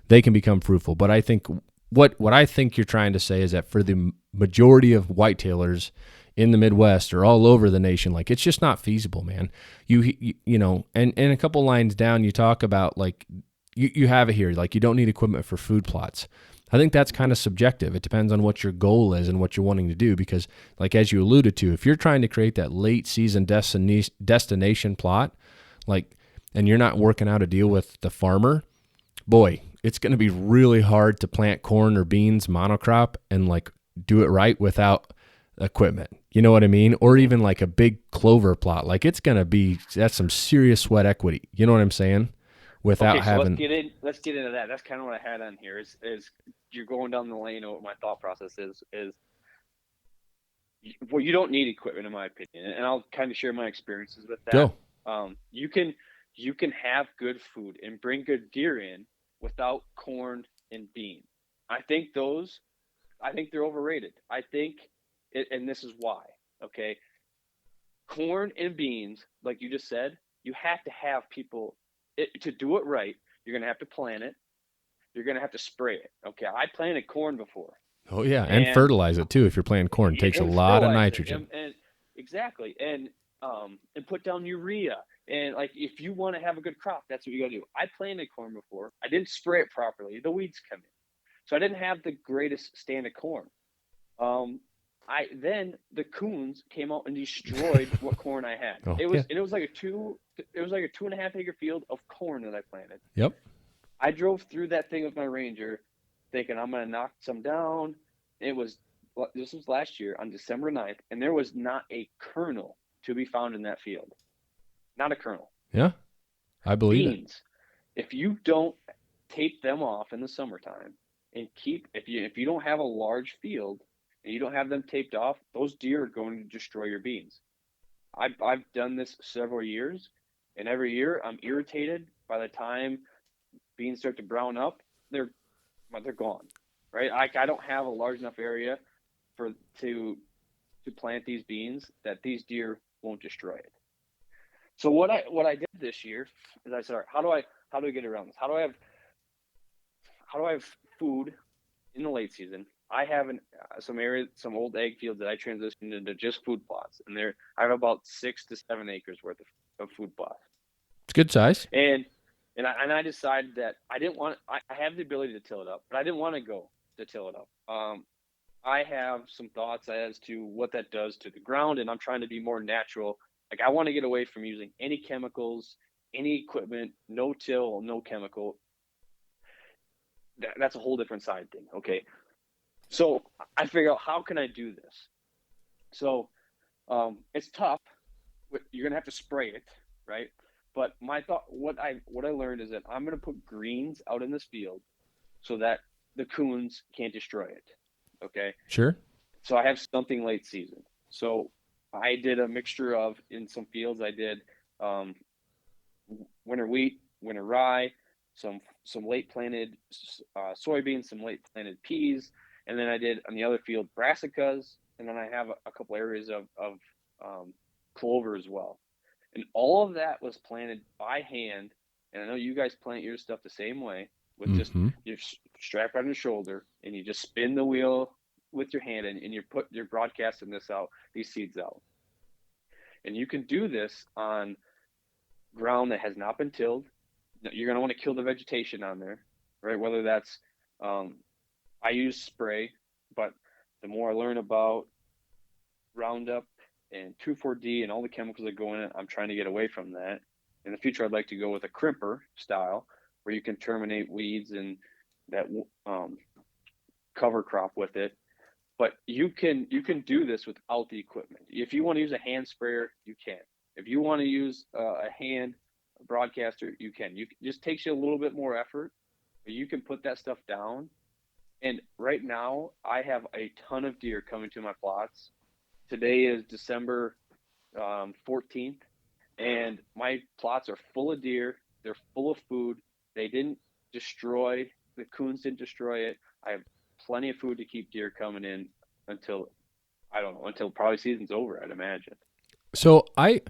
they can become fruitful. But I think what I think you're trying to say is that for the majority of whitetailers in the Midwest or all over the nation, like it's just not feasible, man. You know, and a couple lines down, you talk about like you have it here, like you don't need equipment for food plots. I think that's kind of subjective. It depends on what your goal is and what you're wanting to do, because like, as you alluded to, if you're trying to create that late season destination plot, like, and you're not working out a deal with the farmer, boy, it's going to be really hard to plant corn or beans monocrop and like do it right without equipment. You know what I mean? Or even like a big clover plot. Like that's some serious sweat equity. You know what I'm saying? Without having. Let's get into that. That's kind of what I had on here is you're going down the lane of what my thought process is well, you don't need equipment, in my opinion, and I'll kind of share my experiences with that. Go. You can have good food and bring good deer in without corn and beans. I think they're overrated. I think and this is why. Okay, corn and beans, like you just said, you have to have people to do it right. You're gonna have to plant it. You're gonna have to spray it. Okay, I planted corn before. Oh yeah, and fertilize it too. If you're planting corn, it takes a lot of nitrogen. And exactly, and put down urea. And like, if you want to have a good crop, that's what you gotta do. I planted corn before. I didn't spray it properly. The weeds come in, so I didn't have the greatest stand of corn. Then the coons came out and destroyed what corn I had. Oh, it was like a 2.5 acre field of corn that I planted. Yep. I drove through that thing with my Ranger thinking I'm going to knock some down. This was last year on December 9th, and there was not a kernel to be found in that field. Not a kernel. Yeah, I believe Beans, if you don't tape them off in the summertime and if you don't have a large field and you don't have them taped off, those deer are going to destroy your beans. I've done this several years, and every year I'm irritated. By the time beans start to brown up, they're gone, right? I don't have a large enough area to plant these beans that these deer won't destroy it. So what I did this year is I said, all right, how do I get around this? How do I have food in the late season? I have some old ag fields that I transitioned into just food plots, and I have about 6 to 7 acres worth of food plots. it's good size. And I decided that I didn't want. I have the ability to till it up, but I didn't want to go to till it up. I have some thoughts as to what that does to the ground, and I'm trying to be more natural. Like, I want to get away from using any chemicals, any equipment, no till, no chemical. That's a whole different side thing. Okay. So I figure out, how can I do this? So it's tough. You're going to have to spray it, right? But what I learned is that I'm going to put greens out in this field so that the coons can't destroy it. Okay. Sure. So I have something late season. So I did a mixture of, in some fields, I did um, winter wheat, winter rye, some late planted soybeans, some late planted peas, and then I did on the other field brassicas, and then I have a couple areas of clover as well. And all of that was planted by hand. And I know you guys plant your stuff the same way, with just your strap on your shoulder, and you just spin the wheel with your hand, and you're broadcasting these seeds out. And you can do this on ground that has not been tilled. You're going to want to kill the vegetation on there, right? Whether that's, I use spray, but the more I learn about Roundup and 2,4-D and all the chemicals that go in it, I'm trying to get away from that. In the future, I'd like to go with a crimper style, where you can terminate weeds and that cover crop with it. But you can do this without the equipment. If you want to use a hand sprayer, you can. If you want to use a hand broadcaster, you can. It just takes you a little bit more effort, but you can put that stuff down. And right now, I have a ton of deer coming to my plots. Today is December 14th, and my plots are full of deer. They're full of food. They didn't destroy, the coons didn't destroy it. I have plenty of food to keep deer coming in until, I don't know, until probably season's over, I'd imagine. So I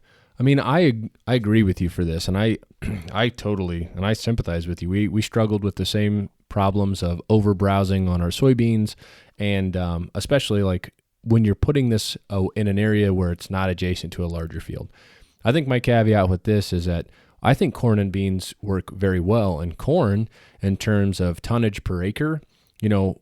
agree with you for this, and I totally, and I sympathize with you. We struggled with the same problems of over browsing on our soybeans, and especially like when you're putting this in an area where it's not adjacent to a larger field. I think my caveat with this is that I think corn and beans work very well. And corn, in terms of tonnage per acre,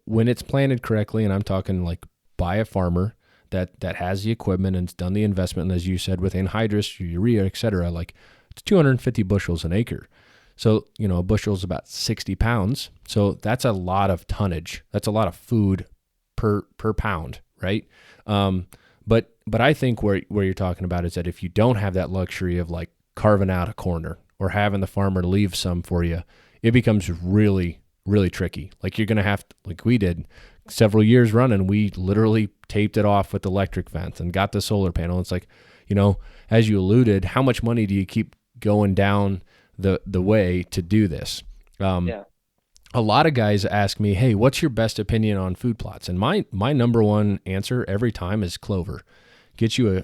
when it's planted correctly, and I'm talking like by a farmer that has the equipment and has done the investment, and as you said, with anhydrous, urea, et cetera, like it's 250 bushels an acre. So, a bushel is about 60 pounds. So that's a lot of tonnage. That's a lot of food per pound, right? But I think where you're talking about is that if you don't have that luxury of like carving out a corner or having the farmer leave some for you, it becomes really, really tricky. Like you're going to have to, like we did several years running, we literally taped it off with electric vents and got the solar panel. It's like, as you alluded, how much money do you keep going down the way to do this? Yeah. A lot of guys ask me, hey, what's your best opinion on food plots? And my number one answer every time is clover. Get you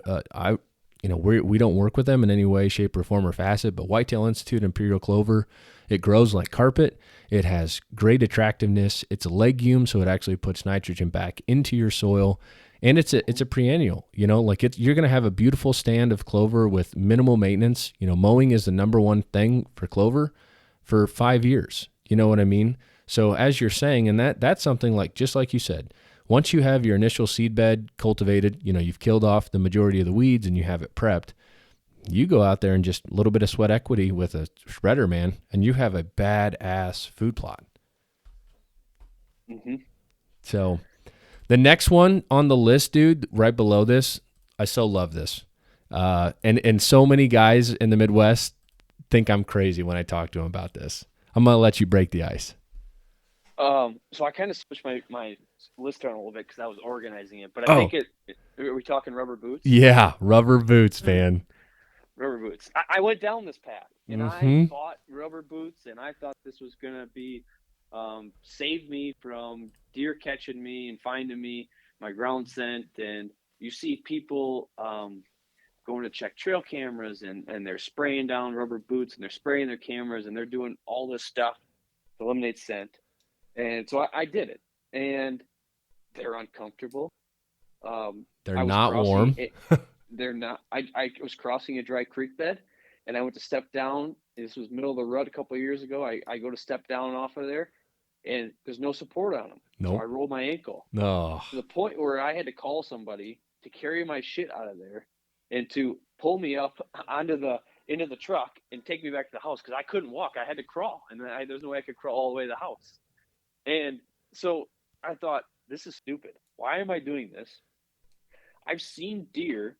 we don't work with them in any way, shape, or form or facet, but Whitetail Institute Imperial Clover, it grows like carpet. It has great attractiveness. It's a legume, so it actually puts nitrogen back into your soil. And it's a perennial, you're going to have a beautiful stand of clover with minimal maintenance. Mowing is the number one thing for clover for 5 years. You know what I mean? So as you're saying, and that's something like, just like you said, once you have your initial seed bed cultivated, you've killed off the majority of the weeds and you have it prepped, you go out there and just a little bit of sweat equity with a spreader, man, and you have a badass food plot. Mm-hmm. So the next one on the list, dude, right below this, I so love this. And so many guys in the Midwest think I'm crazy when I talk to them about this. I'm going to let you break the ice. So I kind of switched my list around a little bit because I was organizing it, but I think are we talking rubber boots? Yeah, rubber boots, man. Rubber boots. I went down this path, and I bought rubber boots, and I thought this was going to be save me from deer catching me and finding me my ground scent. And you see people going to check trail cameras, and they're spraying down rubber boots, and they're spraying their cameras, and they're doing all this stuff to eliminate scent. And so I did it, and they're uncomfortable. They're not warm. They're not. I was crossing a dry creek bed, and I went to step down. This was middle of the rut a couple of years ago. I go to step down off of there, and there's no support on them. Nope. So I rolled my ankle. No. To the point where I had to call somebody to carry my shit out of there and to pull me up into the truck and take me back to the house because I couldn't walk. I had to crawl, and there's no way I could crawl all the way to the house. And so I thought, this is stupid. Why am I doing this? I've seen deer,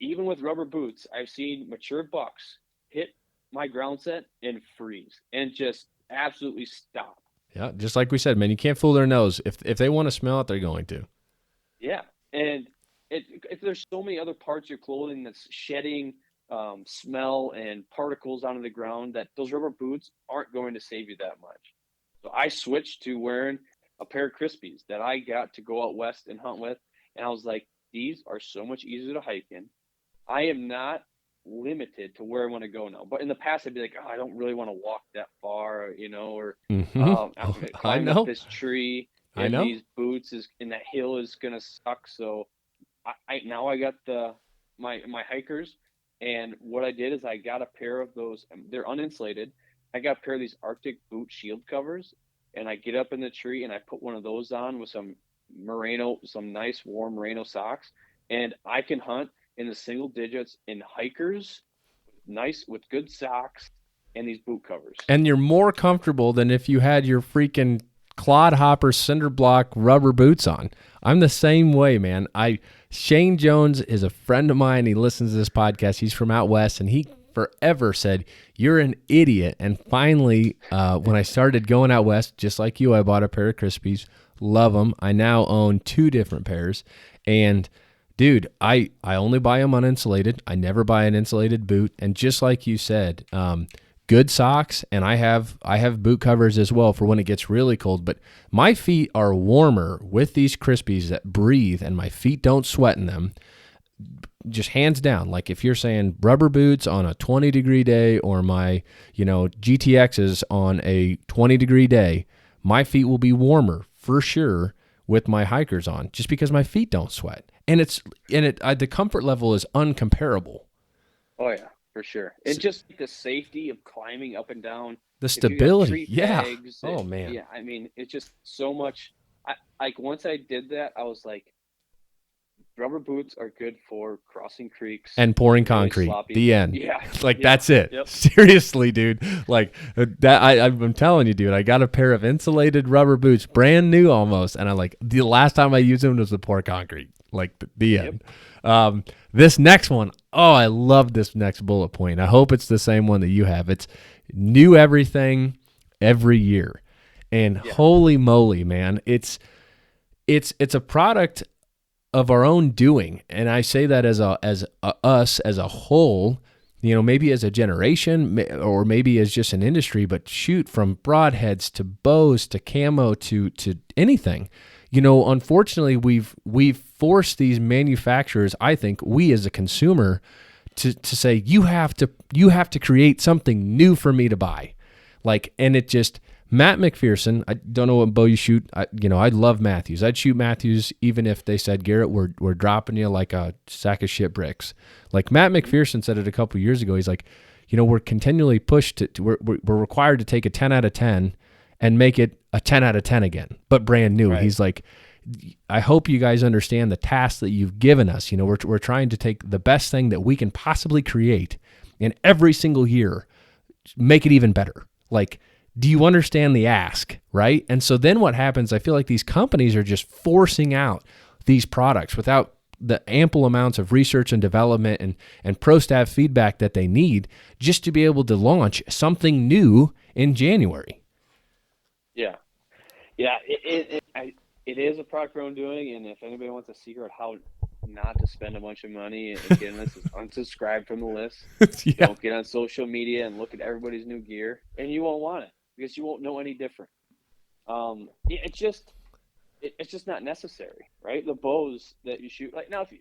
even with rubber boots, I've seen mature bucks hit my ground set and freeze and just absolutely stop. Yeah, just like we said, man, you can't fool their nose. If they want to smell it, they're going to. Yeah, and if there's so many other parts of your clothing that's shedding smell and particles onto the ground, that those rubber boots aren't going to save you that much. So I switched to wearing a pair of Crispies that I got to go out west and hunt with, and I was like, these are so much easier to hike in. I am not limited to where I want to go now. But in the past, I'd be like, oh, I don't really want to walk that far, or I'm going to climb up this tree in these boots and that hill is going to suck. So now I got my hikers, and what I did is I got a pair of those. They're uninsulated. I got a pair of these Arctic boot shield covers, and I get up in the tree and I put one of those on with some nice warm merino socks, and I can hunt in the single digits in hikers, with good socks and these boot covers. And you're more comfortable than if you had your freaking clodhopper cinder block rubber boots on. I'm the same way, man. Shane Jones is a friend of mine. He listens to this podcast. He's from out west, and he forever said, you're an idiot. And finally, when I started going out west, just like you, I bought a pair of Crispies. Love them. I now own 2 different pairs. And dude, I only buy them uninsulated. I never buy an insulated boot. And just like you said, good socks, and I have boot covers as well for when it gets really cold. But my feet are warmer with these Crispies that breathe, and my feet don't sweat in them. Just hands down. Like if you're saying rubber boots on a 20-degree day, or my GTXs on a 20-degree day, my feet will be warmer for sure with my hikers on, just because my feet don't sweat. And the comfort level is uncomparable. Oh yeah, for sure. And just the safety of climbing up and down, the stability. Yeah. Oh man. Yeah, I mean, it's just so much. Once I did that, I was like, rubber boots are good for crossing creeks and pouring concrete. Really the end. Yeah. That's it. Yep. Seriously, dude. Like that. I'm telling you, dude, I got a pair of insulated rubber boots, brand new almost. And the last time I used them was to pour concrete. Like the end. This next one, I love this next bullet point. I hope it's the same one that you have. It's new everything every year. And holy moly, man, it's a product of our own doing. And I say that as us as a whole, maybe as a generation or maybe as just an industry, but shoot, from broadheads to bows to camo to anything. Unfortunately, we've forced these manufacturers, I think, we as a consumer, to say you have to create something new for me to buy. And it just, Matt McPherson, I don't know what bow you shoot. I love Matthews. I'd shoot Matthews even if they said, Garrett, we're dropping you like a sack of shit bricks. Like Matt McPherson said it a couple years ago. He's like, we're continually pushed we're required to take a 10 out of 10 and make it a 10 out of 10 again, but brand new. Right. He's like, I hope you guys understand the task that you've given us. We're trying to take the best thing that we can possibly create, and every single year make it even better. Like, do you understand the ask, right? And so then what happens, I feel like these companies are just forcing out these products without the ample amounts of research and development and pro staff feedback that they need just to be able to launch something new in January. Yeah. Yeah, it is a product we're own doing, and if anybody wants a secret how not to spend a bunch of money, again, this is unsubscribe from the list. Don't get on social media and look at everybody's new gear, and you won't want it because you won't know any different. It's just not necessary, right? The bows that you shoot, like now, if you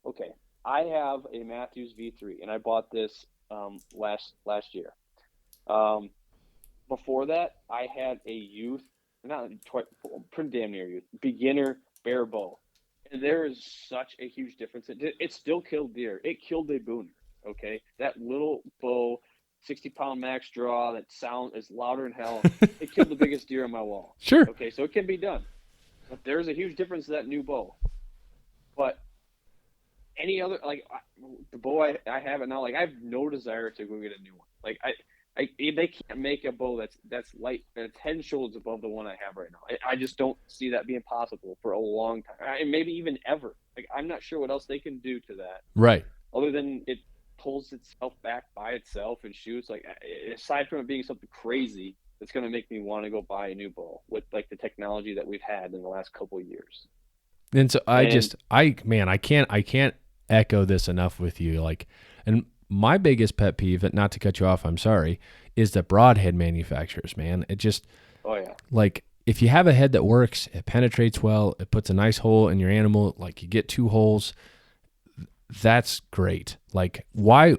okay, I have a Matthews V3, and I bought this last year. Before that, I had a pretty damn near youth, beginner bare bow. And there is such a huge difference. It still killed deer. It killed a booner, okay? That little bow, 60-pound max draw, that sound is louder than hell. It killed the biggest deer on my wall. Sure. Okay, so it can be done. But there's a huge difference to that new bow. But any other, the bow I have it now, I have no desire to go get a new one. They can't make a bow that's light, 10 shoulders above the one I have right now. I just don't see that being possible for a long time, and maybe even ever. I'm not sure what else they can do to that, right? Other than it pulls itself back by itself and shoots, like aside from it being something crazy, it's going to make me want to go buy a new bow with like the technology that we've had in the last couple of years. And so I can't echo this enough with you. Like, and my biggest pet peeve, not to cut you off, I'm sorry, is the broadhead manufacturers, man. It just, oh yeah, like if you have a head that works, it penetrates well, it puts a nice hole in your animal, like you get 2 holes, that's great. Like, why?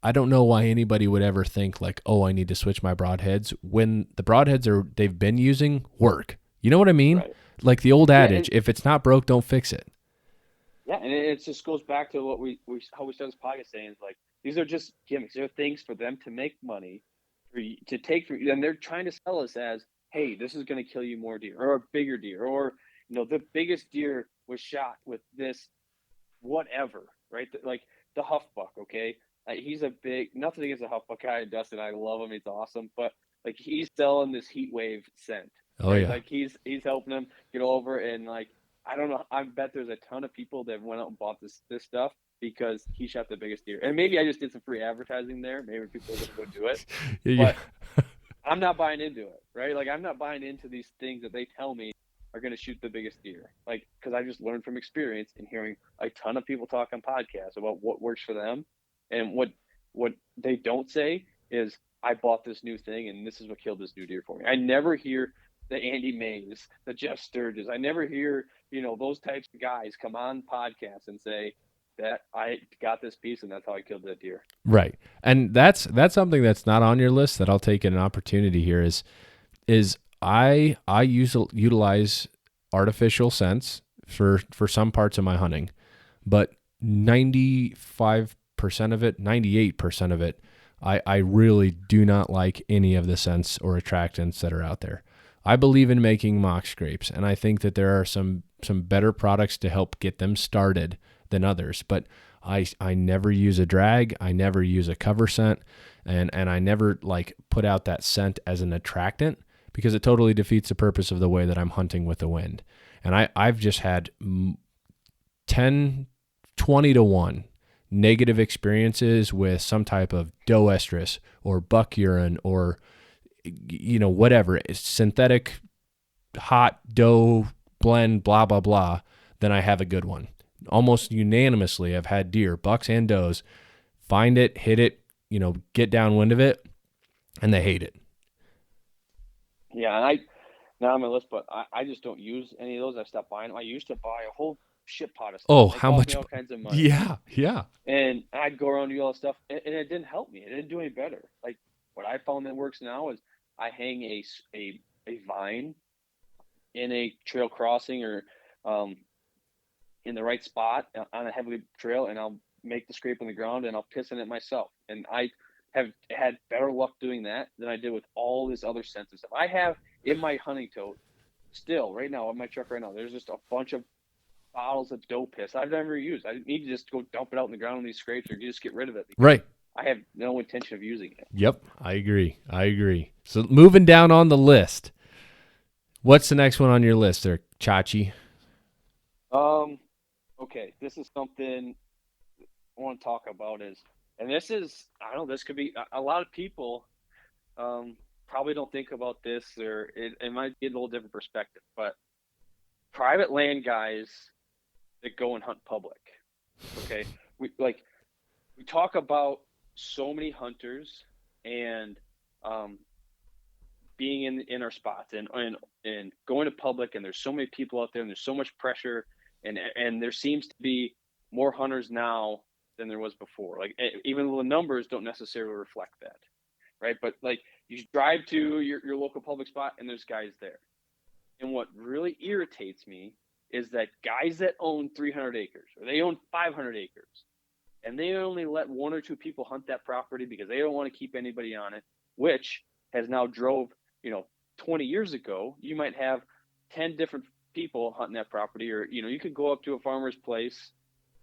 I don't know why anybody would ever think like, oh, I need to switch my broadheads when the broadheads they've been using work. You know what I mean? Right. Like the old adage, if it's not broke, don't fix it. Yeah, and it just goes back to what we how we started this podcast saying is like these are just gimmicks. They're things for them to make money, for you, to take for you, and they're trying to sell us as, hey, this is going to kill you more deer or a bigger deer, or the biggest deer was shot with this, whatever, right? Like the huff buck, okay. He's a big, nothing against the huff buck guy, Dustin. I love him. He's awesome. But like he's selling this heat wave scent. Oh, right? yeah. Like he's helping him get over. And like, I don't know. I bet there's a ton of people that went out and bought this stuff because he shot the biggest deer. And maybe I just did some free advertising there. Maybe people are going to go do it. Yeah. But I'm not buying into it, right? Like I'm not buying into these things that they tell me are going to shoot the biggest deer. Like, because I just learned from experience and hearing a ton of people talk on podcasts about what works for them. And what they don't say is, I bought this new thing and this is what killed this new deer for me. I never hear the Andy Mays, the Jeff Sturges. I never hear, those types of guys come on podcasts and say that I got this piece and that's how I killed that deer. Right. And that's something that's not on your list that I'll take an opportunity here is I utilize artificial scents for some parts of my hunting, but 95% of it, 98% of it, I really do not like any of the scents or attractants that are out there. I believe in making mock scrapes, and I think that there are some better products to help get them started than others. But I never use a drag, I never use a cover scent, and I never like put out that scent as an attractant because it totally defeats the purpose of the way that I'm hunting with the wind. And I've just had 10, 20 to 1 negative experiences with some type of doe estrus or buck urine or whatever, it's synthetic hot doe blend, blah blah blah, then I have a good one. Almost unanimously I've had deer, bucks and does, find it, hit it, get downwind of it, and they hate it. Yeah, and now on my list, but I just don't use any of those. I stopped buying them. I used to buy a whole shit pot of stuff. Oh, they how much? all kinds of money. Yeah. And I'd go around and do all this stuff, and it didn't help me. It didn't do any better. Like what I found that works now is I hang a vine in a trail crossing or in the right spot on a heavy trail, and I'll make the scrape on the ground and I'll piss in it myself. And I have had better luck doing that than I did with all this other scents and stuff. I have in my hunting tote still right now in my truck right now, there's just a bunch of bottles of doe piss I've never used. I need to just go dump it out in the ground on these scrapes or just get rid of it. Right. I have no intention of using it. Yep, I agree. So moving down on the list, what's the next one on your list there, Chachi? Okay, this is something I want to talk about and this is, I don't know, this could be a lot of people probably don't think about this, or it might be a little different perspective, but private land guys that go and hunt public. Okay. We talk about so many hunters and being in our spots and going to public, and there's so many people out there and there's so much pressure and there seems to be more hunters now than there was before. Like even though the numbers don't necessarily reflect that, right? But like you drive to your local public spot and there's guys there. And what really irritates me is that guys that own 300 acres or they own 500 acres and they only let 1 or 2 people hunt that property because they don't want to keep anybody on it, which has now drove, 20 years ago, you might have 10 different people hunting that property, or, you could go up to a farmer's place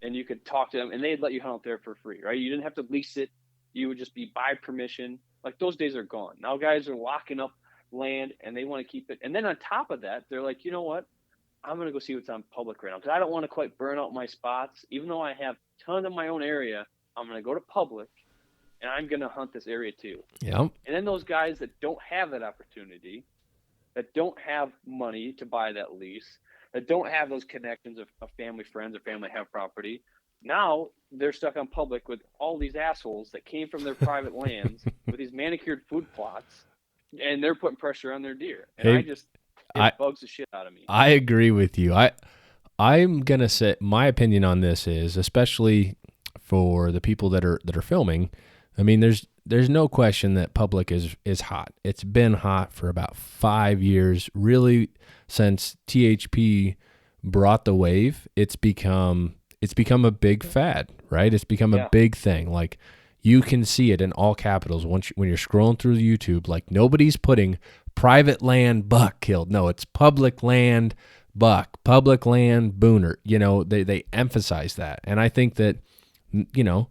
and you could talk to them and they'd let you hunt out there for free, right? You didn't have to lease it. You would just be by permission. Like those days are gone. Now guys are locking up land and they want to keep it. And then on top of that, they're like, you know what? I'm going to go see what's on public right now because I don't want to quite burn out my spots. Even though I have a ton of my own area, I'm going to go to public, and I'm going to hunt this area too. Yep. And then those guys that don't have that opportunity, that don't have money to buy that lease, that don't have those connections of family friends or family have property, now they're stuck on public with all these assholes that came from their private lands with these manicured food plots, and they're putting pressure on their deer. And Hey, it bugs the shit out of me. I agree with you. I'm gonna say my opinion on this is, especially for the people that are filming. I mean, there's no question that public is hot. It's been hot for about 5 years, really, since THP brought the wave. It's become a big fad, right? It's become a big thing. Like, you can see it in all capitals when you're scrolling through YouTube. Like, nobody's putting private land buck killed. No, it's public land buck, public land booner. You know, they emphasize that. And I think that, you know,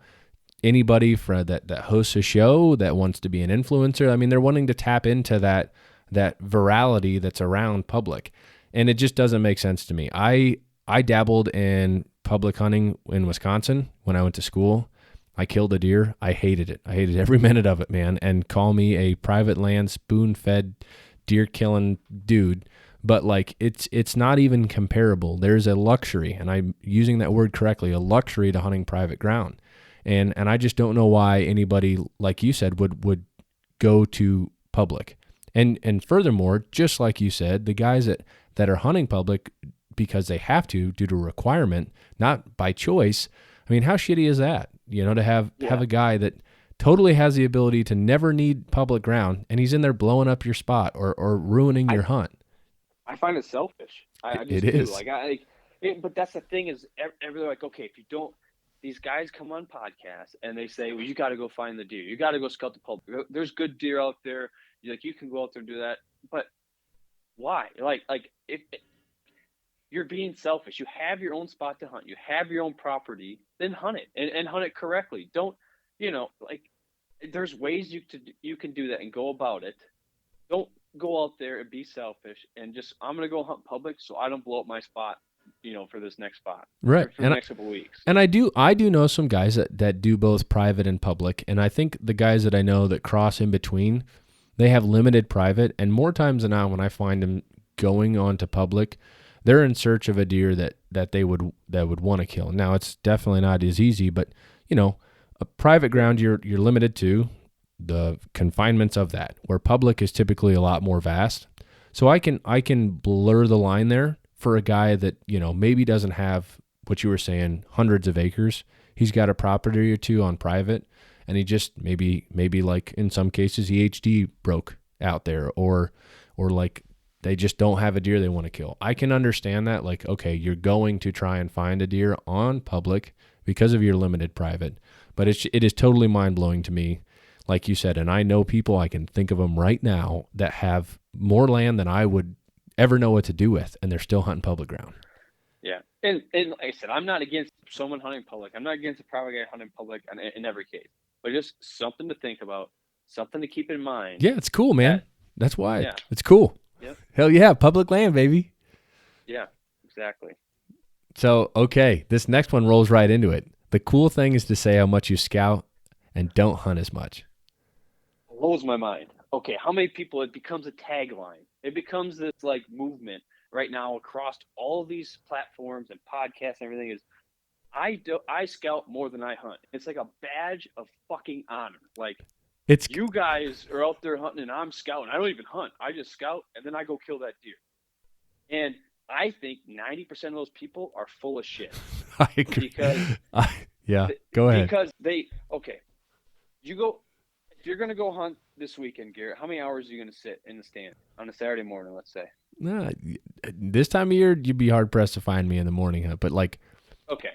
anybody that hosts a show that wants to be an influencer, I mean, they're wanting to tap into that virality that's around public. And it just doesn't make sense to me. I dabbled in public hunting in Wisconsin when I went to school. I killed a deer. I hated it. I hated every minute of it, man. And call me a private land spoon-fed deer killing dude, but like it's not even comparable. There's a luxury, and I'm using that word correctly, a luxury to hunting private ground. And I just don't know why anybody, like you said, would go to public. And furthermore, just like you said, the guys that are hunting public because they have to due to requirement, not by choice. I mean, how shitty is that? You know, to have a guy that totally has the ability to never need public ground, and he's in there blowing up your spot or ruining your hunt. I find it selfish. I just it do. is. But that's the thing is, they're like, okay, if you don't, these guys come on podcasts and they say, well, you got to go find the deer. You got to go scout the public. There's good deer out there. You can go out there and do that. But why? Like if you're being selfish. You have your own spot to hunt. You have your own property. Then hunt it and hunt it correctly. Don't, there's ways you can do that and go about it. Don't go out there and be selfish and just, I'm going to go hunt public so I don't blow up my spot, for this next spot. Right. For the next couple of weeks. And I do know some guys that do both private and public. And I think the guys that I know that cross in between, they have limited private. And more times than not, when I find them going on to public, they're in search of a deer that would want to kill. Now, it's definitely not as easy, but a private ground you're limited to the confinements of that, where public is typically a lot more vast. So I can blur the line there for a guy that maybe doesn't have what you were saying, hundreds of acres. He's got a property or two on private, and he just maybe like in some cases EHD broke out there, or like they just don't have a deer they want to kill. I can understand that. Like, okay, you're going to try and find a deer on public because of your limited private, but it is totally mind-blowing to me, like you said. And I know people, I can think of them right now, that have more land than I would ever know what to do with, and they're still hunting public ground. Yeah. And like I said, I'm not against someone hunting public. I'm not against a private guy hunting public in every case, but just something to think about, something to keep in mind. Yeah, it's cool, man. That's why. It's cool. Yep. Hell yeah, public land, baby. Yeah, exactly. So, okay, this next one rolls right into it. The cool thing is to say how much you scout and don't hunt as much. Blows my mind. Okay, how many people, it becomes a tagline. It becomes this like movement right now across all of these platforms and podcasts and everything is, I scout more than I hunt. It's like a badge of fucking honor. Like, you guys are out there hunting and I'm scouting. I don't even hunt. I just scout and then I go kill that deer. And I think 90% of those people are full of shit. I agree. Go ahead. Because if you're going to go hunt this weekend, Garrett, how many hours are you going to sit in the stand on a Saturday morning, let's say? Nah, this time of year, you'd be hard pressed to find me in the morning hunt. But like, okay,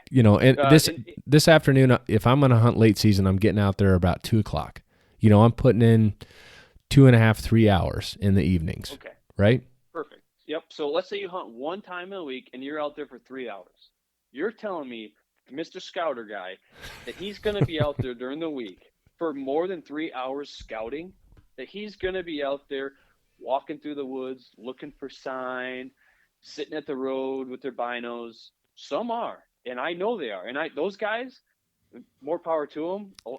this afternoon, if I'm going to hunt late season, I'm getting out there about 2:00. I'm putting in 2.5, 3 hours in the evenings. Okay. Right? Perfect. Yep. So let's say you hunt one time in a week and you're out there for 3 hours. You're telling me, Mr. Scouter guy, that he's going to be out there during the week for more than 3 hours scouting, that he's going to be out there walking through the woods, looking for sign, sitting at the road with their binos. Some are, and I know they are. And those guys, more power to them.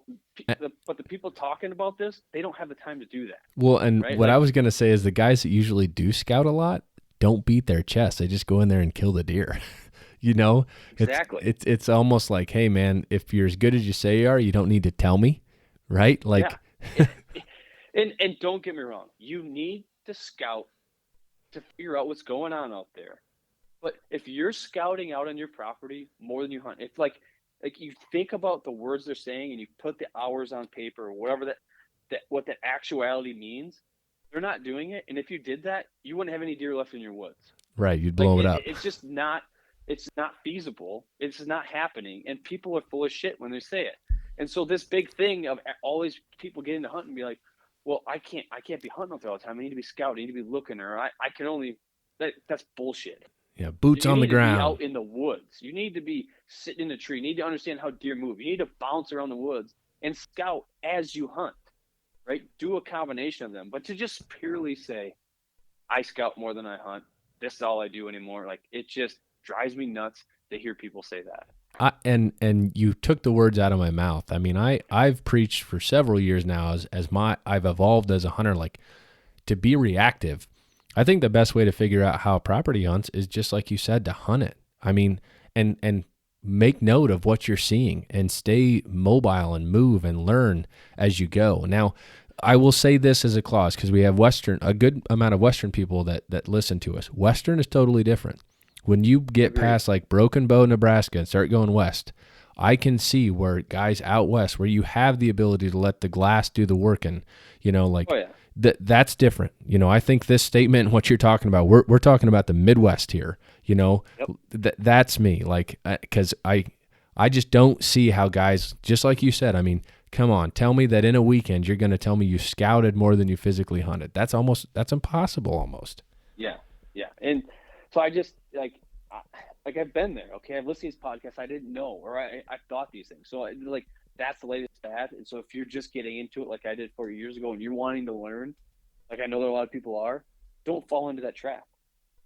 But the people talking about this, they don't have the time to do that. Well, and right? what I was going to say is the guys that usually do scout a lot don't beat their chest. They just go in there and kill the deer. Exactly. It's almost like, hey man, if you're as good as you say you are, you don't need to tell me, right? Like, yeah. and don't get me wrong, you need to scout to figure out what's going on out there. But if you're scouting out on your property more than you hunt, if like you think about the words they're saying and you put the hours on paper or whatever what that actuality means, they're not doing it. And if you did that, you wouldn't have any deer left in your woods. Right, you'd blow it up. It's just not. It's not feasible. It's not happening. And people are full of shit when they say it. And so this big thing of all these people getting to hunt and be like, well, I can't be hunting out there all the time. I need to be scouting. I need to be looking, or I can only. That's bullshit. Yeah, boots on the ground. You need to be out in the woods. You need to be sitting in a tree. You need to understand how deer move. You need to bounce around the woods and scout as you hunt, right? Do a combination of them. But to just purely say, I scout more than I hunt, this is all I do anymore, like it just drives me nuts to hear people say that. And you took the words out of my mouth. I mean, I've preached for several years now I've evolved as a hunter, like to be reactive. I think the best way to figure out how a property hunts is just like you said, to hunt it. I mean, and make note of what you're seeing and stay mobile and move and learn as you go. Now, I will say this as a clause because we have a good amount of Western people that listen to us. Western is totally different. When you get past like Broken Bow, Nebraska and start going west, I can see where guys out west, where you have the ability to let the glass do the working, that's different. I think this statement and what you're talking about, we're talking about the Midwest here, that's me. Like, cause I just don't see how guys, just like you said, I mean, come on, tell me that in a weekend, you're going to tell me you scouted more than you physically hunted. That's impossible almost. Yeah. Yeah. And so I just I've been there. Okay. I've listened to these podcasts. I didn't know, or I thought these things. So that's the latest fad. And so if you're just getting into it, like I did 4 years ago, and you're wanting to learn, like I know that a lot of people are, don't fall into that trap.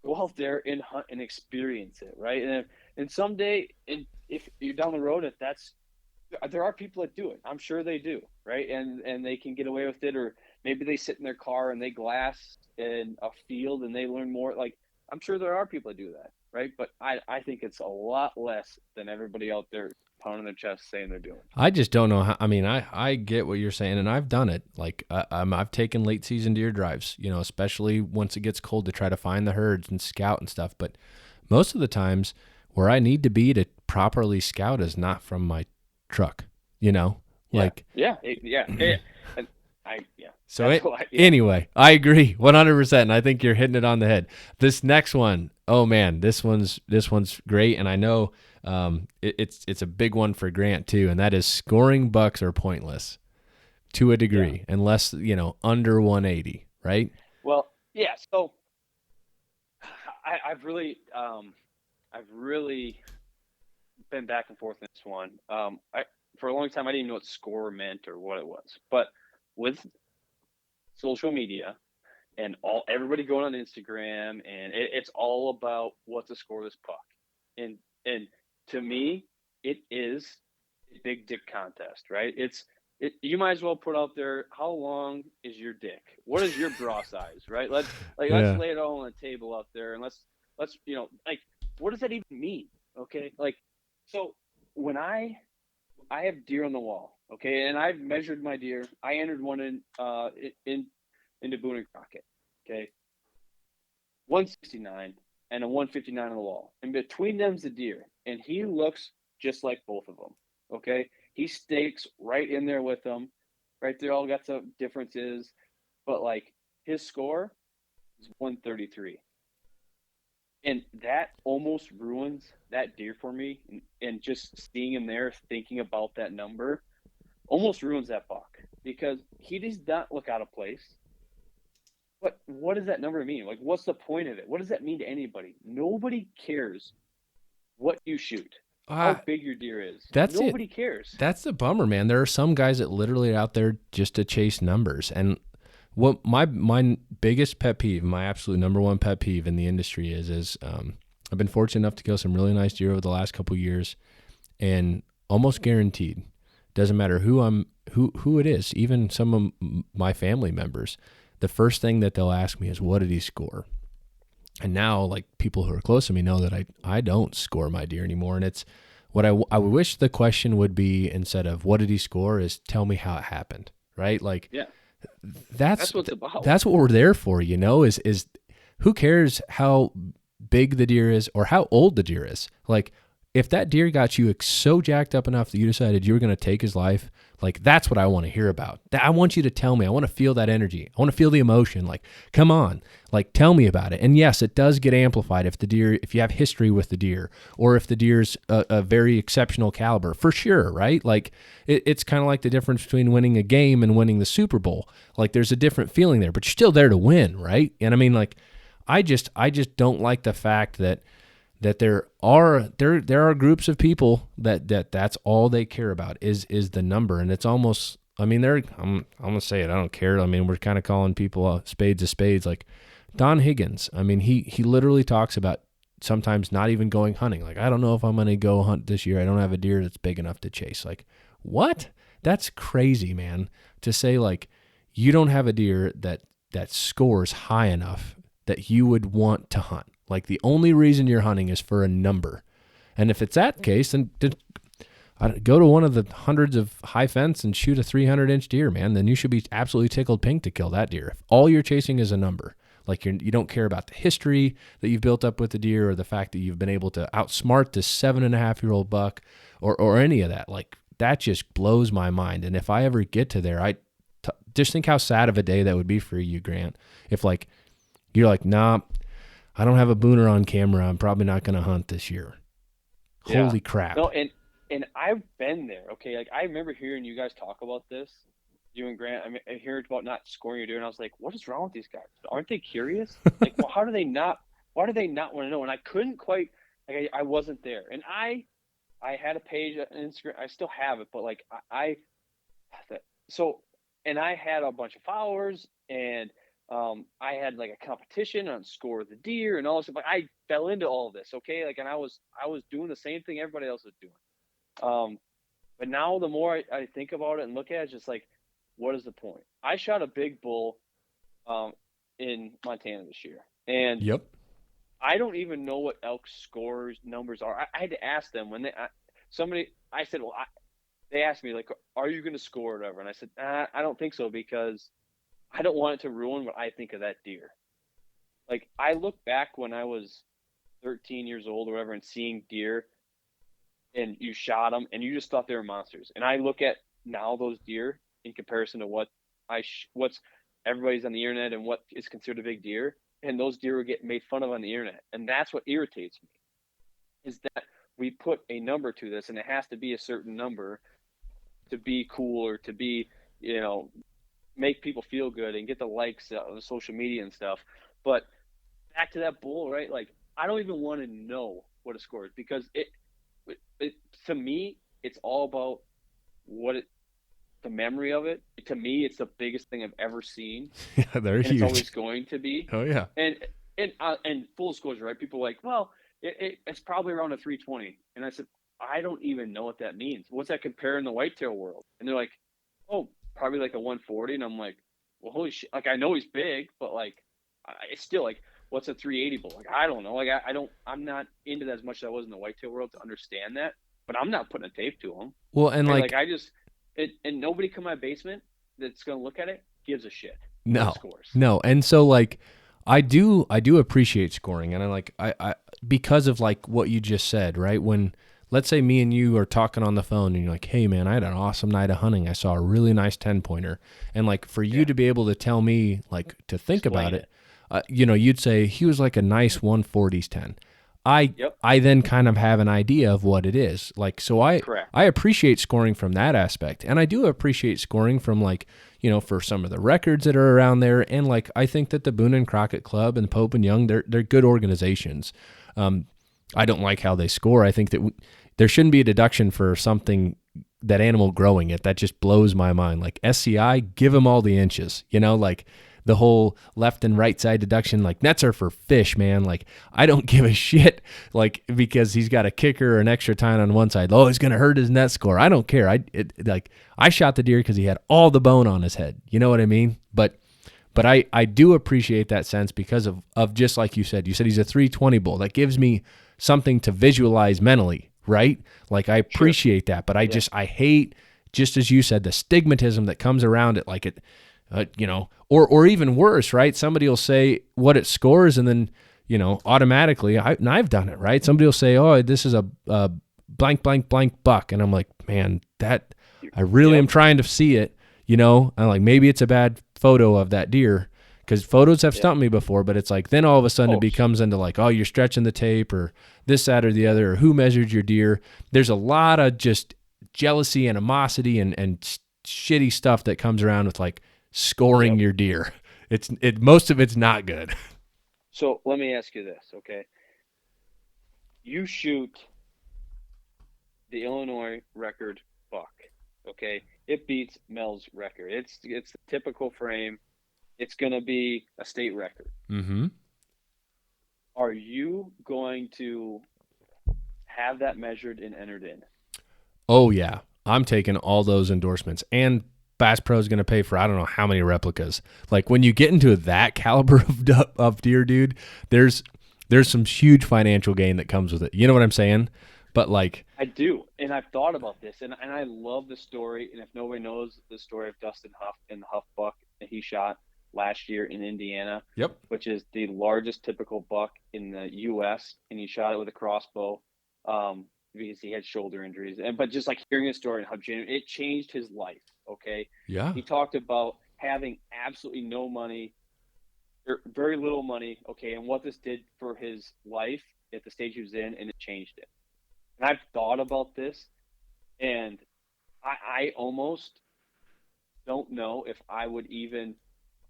Go out there and hunt and experience it. Right. And someday, if you're down the road, there are people that do it. I'm sure they do. Right. And they can get away with it, or maybe they sit in their car and they glass in a field and they learn more. Like, I'm sure there are people that do that, right? But I think it's a lot less than everybody out there pounding their chest saying they're doing. I just don't know how. I mean, I get what you're saying, and I've done it. Like I've taken late season deer drives, especially once it gets cold, to try to find the herds and scout and stuff. But most of the times, where I need to be to properly scout is not from my truck. Yeah. So anyway, I agree 100%, and I think you're hitting it on the head. This next one, oh man, this one's great, and I know it's a big one for Grant too, and that is scoring bucks are pointless to a degree, unless under 180, right? Well, yeah. So I've really been back and forth in this one. For a long time, I didn't even know what score meant or what it was, but with social media and everybody going on Instagram, and it's all about what to score this puck. And to me, it is a big dick contest, right? You might as well put out there, how long is your dick? What is your bra size, right? Let's lay it all on the table out there, and let's what does that even mean? Okay, so when I have deer on the wall, okay, and I've measured my deer. I entered one into Boone and Crockett, okay, 169 and a 159 on the wall. And between them's the deer, and he looks just like both of them, okay? He stakes right in there with them, right? They all got some differences, but his score is 133. And that almost ruins that deer for me. And just seeing him there, thinking about that number, almost ruins that buck, because he does not look out of place. But what does that number mean? What's the point of it? What does that mean to anybody? Nobody cares what you shoot, how big your deer is. Nobody cares. That's the bummer, man. There are some guys that literally are out there just to chase numbers. And what my biggest pet peeve, my absolute number one pet peeve in the industry is I've been fortunate enough to kill some really nice deer over the last couple of years, and almost guaranteed, doesn't matter who it is, even some of my family members, the first thing that they'll ask me is, what did he score? And now, like, people who are close to me know that I don't score my deer anymore. And it's what I wish the question would be, instead of what did he score, is tell me how it happened, right? Like, Yeah. That's what it's about. That's what we're there for, is who cares how big the deer is or how old the deer is? Like, if that deer got you so jacked up enough that you decided you were going to take his life, like, that's what I want to hear about. I want you to tell me. I want to feel that energy. I want to feel the emotion. Like, come on, like, tell me about it. And yes, it does get amplified if you have history with the deer, or if the deer's a very exceptional caliber, for sure, right? Like, it's kind of like the difference between winning a game and winning the Super Bowl. Like, there's a different feeling there, but you're still there to win, right? And I mean, like, I just don't like the fact that there are groups of people that's all they care about is the number. And it's almost, I mean, I'm gonna say it, I don't care. I mean, we're kind of calling people spades of spades. Like Don Higgins, I mean, he literally talks about sometimes not even going hunting. Like, I don't know if I'm gonna go hunt this year. I don't have a deer that's big enough to chase. Like, what? That's crazy, man. To say, like, you don't have a deer that scores high enough that you would want to hunt. Like, the only reason you're hunting is for a number. And if it's that case, then go to one of the hundreds of high fence and shoot a 300-inch deer, man. Then you should be absolutely tickled pink to kill that deer. If all you're chasing is a number, like, you don't care about the history that you've built up with the deer, or the fact that you've been able to outsmart this 7.5-year-old buck, or any of that, like, that just blows my mind. And if I ever get to there, just think how sad of a day that would be for you, Grant. If, like, you're like, nah, I don't have a booner on camera, I'm probably not going to hunt this year. Yeah. Holy crap. No, and I've been there. Okay, like, I remember hearing you guys talk about this, you and Grant. I mean, I heard about not scoring your deer, and I was like, what is wrong with these guys? Aren't they curious? Like, well, why do they not want to know? And I couldn't quite, like, I wasn't there. And I had a page on Instagram. I still have it, but, like, and I had a bunch of followers, and I had, like, a competition on score the deer and all this stuff. Like, I fell into all of this, okay? Like, and I was doing the same thing everybody else was doing. But now the more I think about it and look at it, it's just like, what is the point? I shot a big bull in Montana this year, and yep, I don't even know what elk scores numbers are. I had to ask them when I said, well, they asked me, like, are you going to score or whatever? And I said, I don't think so, because I don't want it to ruin what I think of that deer. Like, I look back when I was 13 years old or whatever, and seeing deer, and you shot them and you just thought they were monsters. And I look at now those deer in comparison to what's everybody's on the internet and what is considered a big deer, and those deer were getting made fun of on the internet. And that's what irritates me, is that we put a number to this, and it has to be a certain number to be cool, or to be, make people feel good and get the likes on the social media and stuff. But back to that bull, right? Like, I don't even want to know what a score is, because it to me, it's all about the memory of it. To me, it's the biggest thing I've ever seen. Yeah, they're huge. It's always going to be. Oh yeah. And full disclosure, right? People are like, well, it's probably around a 320, and I said, I don't even know what that means. What's that compare in the whitetail world? And they're like, oh, probably like a 140. And I'm like, well, holy shit! Like, I know he's big, but, like, it's still, like, what's a 380 bull? Like, I don't know. Like, I'm not into that as much as I was in the whitetail world to understand that. But I'm not putting a tape to him. Well, and like and nobody come my basement that's gonna look at it gives a shit. No. And so, like, I do appreciate scoring, and I because of, like, what you just said, right? When, let's say, me and you are talking on the phone, and you're like, hey man, I had an awesome night of hunting. I saw a really nice 10-pointer. And, like, for you to be able to tell me, like, to think about it, you'd say he was like a nice 140s 10. I then kind of have an idea of what it is. Like, so I appreciate scoring from that aspect. And I do appreciate scoring from, like, for some of the records that are around there. And, like, I think that the Boone and Crockett Club and Pope and Young, they're good organizations. I don't like how they score. I think that there shouldn't be a deduction for something, that animal growing it. That just blows my mind. Like, SCI, give them all the inches, like, the whole left and right side deduction. Like, nets are for fish, man. Like, I don't give a shit, like, because he's got a kicker or an extra tine on one side. Oh, he's going to hurt his net score. I don't care. I shot the deer because he had all the bone on his head. You know what I mean? But I do appreciate that sense because of just like you said he's a 320 bull. That gives me something to visualize mentally, right? Like, I appreciate that, but I hate, just as you said, the stigmatism that comes around it, like it, or even worse, right? Somebody will say what it scores, and then, automatically, and I've done it, right? Somebody will say, oh, this is a blank, blank, blank buck. And I'm like, man, that I really am trying to see it, I'm like, maybe it's a bad photo of that deer, because photos have stumped me before, but it's like, then all of a sudden it becomes into like, oh, you're stretching the tape or this, that, or the other, or who measured your deer. There's a lot of just jealousy, animosity, and shitty stuff that comes around with like scoring your deer. Most of it's not good. So let me ask you this, okay? You shoot the Illinois record buck, okay? It beats Mel's record. It's the typical frame. It's going to be a state record. Mm-hmm. Are you going to have that measured and entered in? Oh, yeah. I'm taking all those endorsements. And Bass Pro is going to pay for I don't know how many replicas. Like, when you get into that caliber of deer, dude, there's some huge financial gain that comes with it. You know what I'm saying? But like, I do, and I've thought about this, and I love the story. And if nobody knows the story of Dustin Huff and the Huff buck that he shot last year in Indiana, which is the largest typical buck in the U.S., and he shot it with a crossbow because he had shoulder injuries. But just like hearing his story and how genuine, it changed his life. Okay, he talked about having absolutely no money, or very little money. Okay, and what this did for his life at the stage he was in, and it changed it. And I've thought about this, and I almost don't know if I would even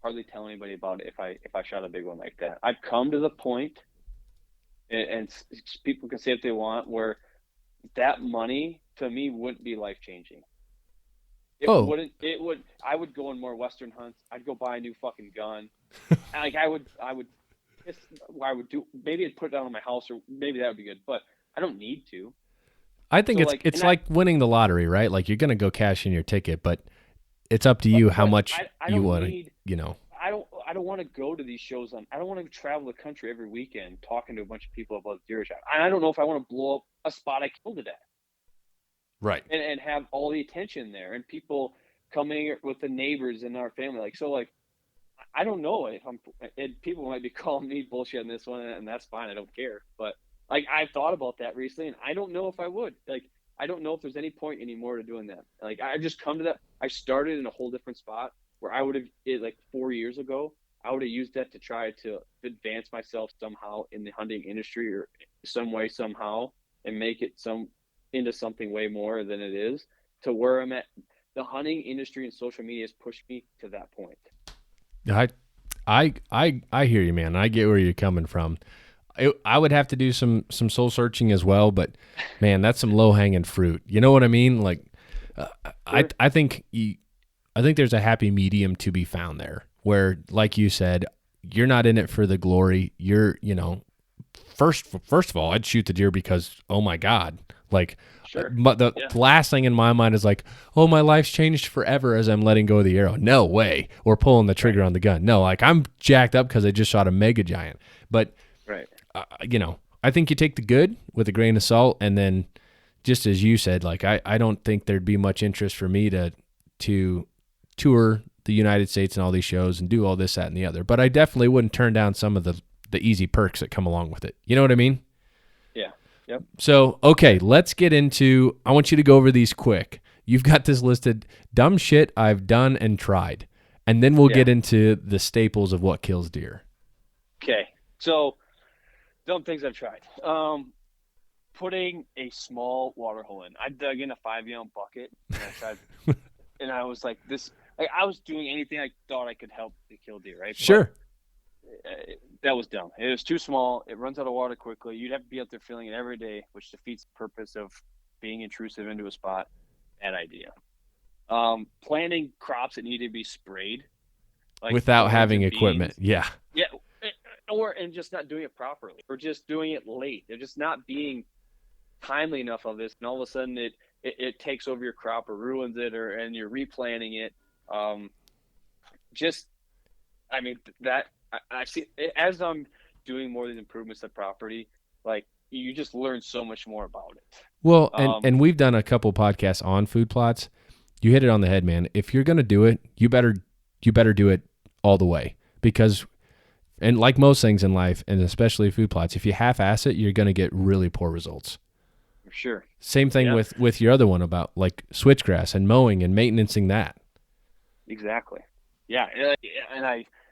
hardly tell anybody about it if I shot a big one like that. I've come to the point, and people can say what they want, where that money to me wouldn't be life changing. It wouldn't. It would. I would go on more Western hunts. I'd go buy a new fucking gun. Like I would. What I would do, maybe I'd put it down on my house, or maybe that would be good. But I don't need to. I think it's like winning the lottery, right? Like, you're going to go cash in your ticket, but it's up to you how much you want to, I don't want to go to these shows. I don't want to travel the country every weekend talking to a bunch of people about deer shot. I don't know if I want to blow up a spot I killed to death. Right. And have all the attention there, and people coming with the neighbors and our family. I don't know if and people might be calling me bullshit on this one, and that's fine. I don't care. But I've thought about that recently, and I don't know if I would. I don't know if there's any point anymore to doing that. I've just come to that. I started in a whole different spot where I would have, 4 years ago, I would have used that to try to advance myself somehow in the hunting industry, or some way, somehow, and make it into something way more than it is, to where I'm at. The hunting industry and social media has pushed me to that point. I hear you, man. I get where you're coming from. I would have to do some soul searching as well, but man, that's some low hanging fruit. You know what I mean? Like, I think there's a happy medium to be found there, where, like you said, you're not in it for the glory. You're, first of all, I'd shoot the deer because, oh my God, like, but the last thing in my mind is like, oh, my life's changed forever as I'm letting go of the arrow. No way. Or pulling the trigger on the gun. No, like, I'm jacked up because I just shot a mega giant. But, I think you take the good with a grain of salt, and then, just as you said, like, I don't think there'd be much interest for me to tour the United States and all these shows and do all this, that, and the other. But I definitely wouldn't turn down some of the easy perks that come along with it. You know what I mean? Yeah. Yep. So, okay, let's get into, I want you to go over these quick. You've got this listed, dumb shit I've done and tried. And then we'll get into the staples of what kills deer. Okay. So, dumb things I've tried. Putting a small water hole in. I dug in a 5-gallon bucket, and I tried, and I was like, I was doing anything I thought I could help to kill deer, right? Sure. But that was dumb. It was too small. It runs out of water quickly. You'd have to be out there filling it every day, which defeats the purpose of being intrusive into a spot. Bad idea. Planting crops that need to be sprayed. like without birds having and equipment. beans. Yeah. Yeah, and just not doing it properly, or just doing it late. They're just not being timely enough of this, and all of a sudden it takes over your crop or ruins it, and you're replanting it. Just, I mean, that I see as I'm doing more of these improvements to the property, like you just learn so much more about it. Well, and we've done a couple podcasts on food plots. You hit it on the head, man. If you're going to do it, you better do it all the way, because, and like most things in life, and especially food plots, if you half-ass it, you're going to get really poor results. For sure. Same thing with your other one about like switchgrass and mowing and maintaining that. Exactly. Yeah,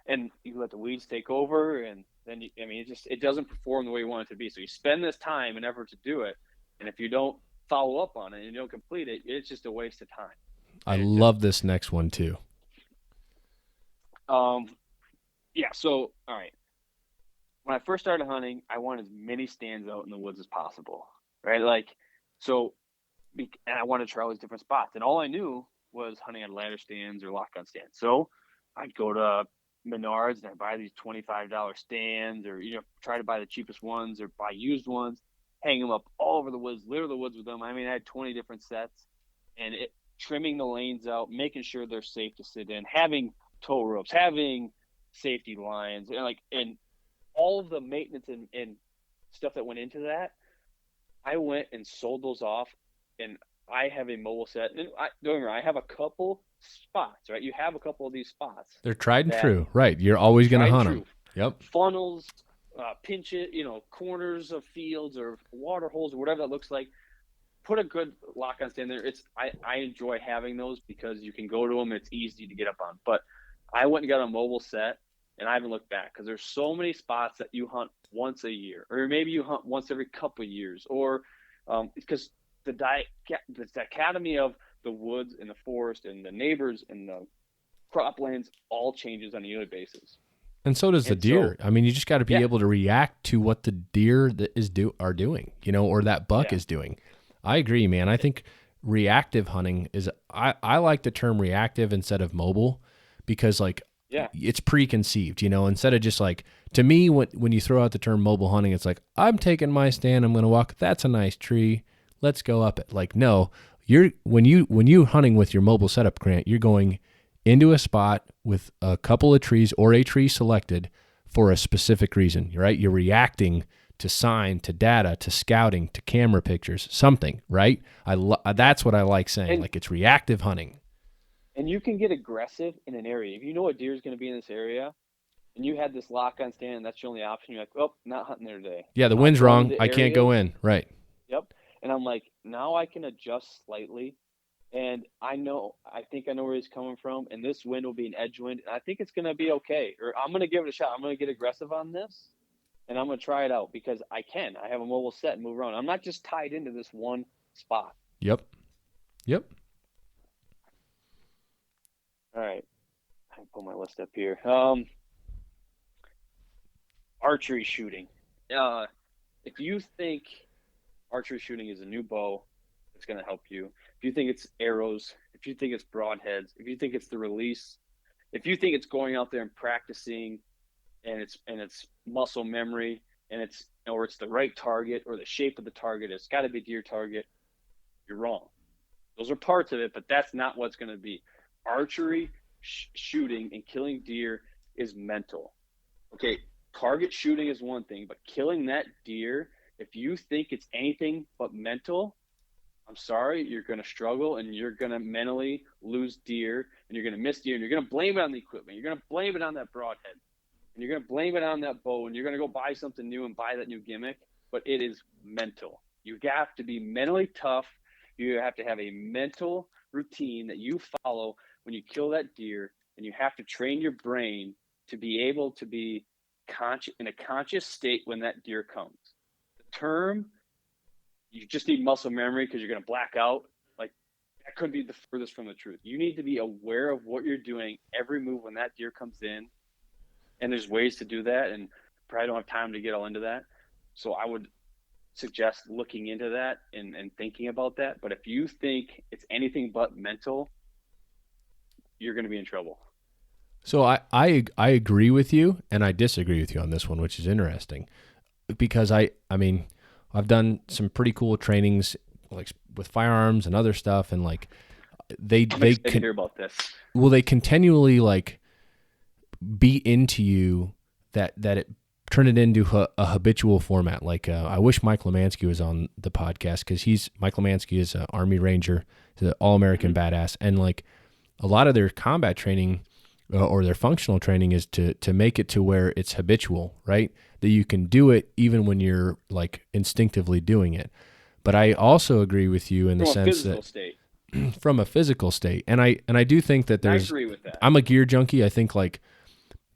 and you let the weeds take over, and then it doesn't perform the way you want it to be. So you spend this time and effort to do it, and if you don't follow up on it and you don't complete it, it's just a waste of time. I love this next one too. Yeah. So all right, when I first started hunting, I wanted as many stands out in the woods as possible, right? Like, so, and I wanted to try all these different spots, and all I knew was hunting on ladder stands or lock-on stands. So I'd go to Menards and I'd buy these $25 stands, or try to buy the cheapest ones or buy used ones, hang them up all over the woods, litter the woods with them. I mean, I had 20 different sets, and trimming the lanes out, making sure they're safe to sit in, having tow ropes, having safety lines, and all of the maintenance and stuff that went into that. I went and sold those off, and I have a mobile set. And I have a couple spots, right? You have a couple of these spots. They're tried and true, right? You're always going to hunt them. Yep. Funnels, pinch it, corners of fields or water holes or whatever that looks like. Put a good lock-on stand there. I enjoy having those because you can go to them and it's easy to get up on. But I went and got a mobile set, and I haven't looked back, because there's so many spots that you hunt once a year, or maybe you hunt once every couple of years, or because the dichotomy of the woods and the forest and the neighbors and the croplands all changes on a yearly basis. And so does the deer. I mean, you just got to be able to react to what the deer are doing, or that buck is doing. I agree, man. I think reactive hunting is, I like the term reactive instead of mobile, because it's preconceived, instead of just like, to me, when you throw out the term mobile hunting, it's like, I'm taking my stand, I'm going to walk, that's a nice tree, let's go up it. Like, no, when you hunting with your mobile setup, Grant, you're going into a spot with a couple of trees or a tree selected for a specific reason, right? You're reacting to sign, to data, to scouting, to camera pictures, something, right? That's what I like saying. Like, it's reactive hunting. And you can get aggressive in an area. If you know a deer is going to be in this area, and you had this lock-on stand, and that's your only option, you're like, oh, not hunting there today. Yeah, the wind's wrong. I can't go in. Right. Yep. And I'm like, now I can adjust slightly. And I think I know where he's coming from. And this wind will be an edge wind. And I think it's going to be okay. Or I'm going to give it a shot. I'm going to get aggressive on this. And I'm going to try it out, because I have a mobile set and move around. I'm not just tied into this one spot. Yep. All right. I can pull my list up here. Archery shooting. If you think archery shooting is a new bow, it's going to help you. If you think it's arrows, if you think it's broadheads, if you think it's the release, if you think it's going out there and practicing, and it's muscle memory, and it's the right target, or the shape of the target, it's got to be deer target, you're wrong. Those are parts of it, but that's not what's going to be. Archery shooting and killing deer is mental. Okay, target shooting is one thing, but killing that deer, if you think it's anything but mental, I'm sorry, you're going to struggle, and you're going to mentally lose deer, and you're going to miss deer, and you're going to blame it on the equipment. You're going to blame it on that broadhead, and you're going to blame it on that bow, and you're going to go buy something new and buy that new gimmick, but it is mental. You have to be mentally tough. You have to have a mental routine that you follow when you kill that deer, and you have to train your brain to be able to be in a conscious state when that deer comes. The term, you just need muscle memory because you're going to black out, like, that could be the furthest from the truth. You need to be aware of what you're doing every move when that deer comes in, and there's ways to do that, and probably don't have time to get all into that. So I would suggest looking into that and thinking about that. But if you think it's anything but mental, you're going to be in trouble. So I agree with you, and I disagree with you on this one, which is interesting, because I mean, I've done some pretty cool trainings like with firearms and other stuff, and like I'm excited to hear about this. well, they continually like beat into you that it turn it into a habitual format. Like I wish Mike Lemansky was on the podcast, because Mike Lemansky is an Army Ranger, he's an all-American badass, and like a lot of their combat training or their functional training is to make it to where it's habitual, right? That you can do it even when you're like instinctively doing it. But I also agree with you in the sense that from a physical state, and I do think that I agree with that. I'm a gear junkie. I think like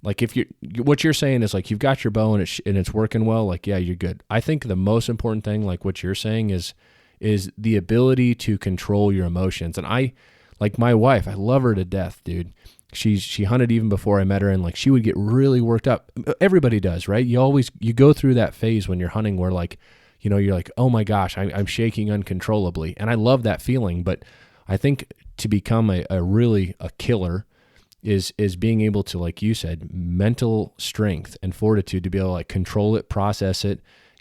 if what you're saying is like you've got your bow and it's working well, like yeah, you're good. I think the most important thing, like what you're saying, is the ability to control your emotions. And I, like my wife, I love her to death, dude. She hunted even before I met her, and like she would get really worked up. Everybody does, right? You go through that phase when you're hunting where like, you know, you're like, oh my gosh, I'm shaking uncontrollably, and I love that feeling. But I think to become a really killer is being able to, like you said, mental strength and fortitude to be able to like control it, process it,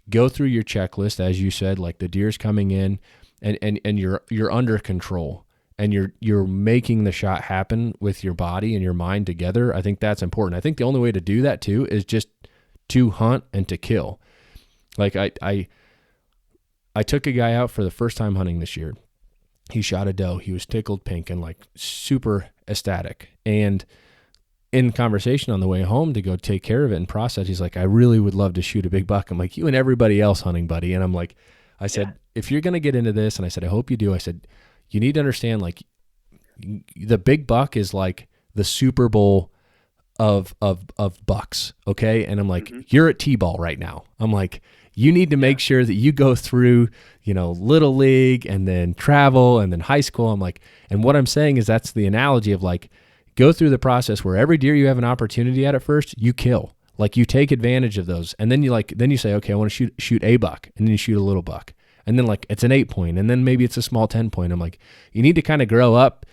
go through your checklist, as you said, like the deer's coming in, and you're under control. And you're making the shot happen with your body and your mind together. I think that's important. I think the only way to do that too is just to hunt and to kill. Like I took a guy out for the first time hunting this year. He shot a doe. He was tickled pink and like super ecstatic. And in conversation on the way home to go take care of it and process, he's like, I really would love to shoot a big buck. I'm like, you and everybody else hunting, buddy. And I'm like, I said, if you're going to get into this, and I said, I hope you do. I said, you need to understand, like, the big buck is like the Super Bowl of bucks, okay? And I'm like, you're at T-ball right now. I'm like, you need to make sure that you go through, you know, little league and then travel and then high school. I'm like, and what I'm saying is that's the analogy of like, go through the process where every deer you have an opportunity at first, you kill. Like you take advantage of those, and then you say, okay, I want to shoot a buck, and then you shoot a little buck. And then like it's an 8-point, and then maybe it's a small 10-point. I'm like, you need to kind of grow up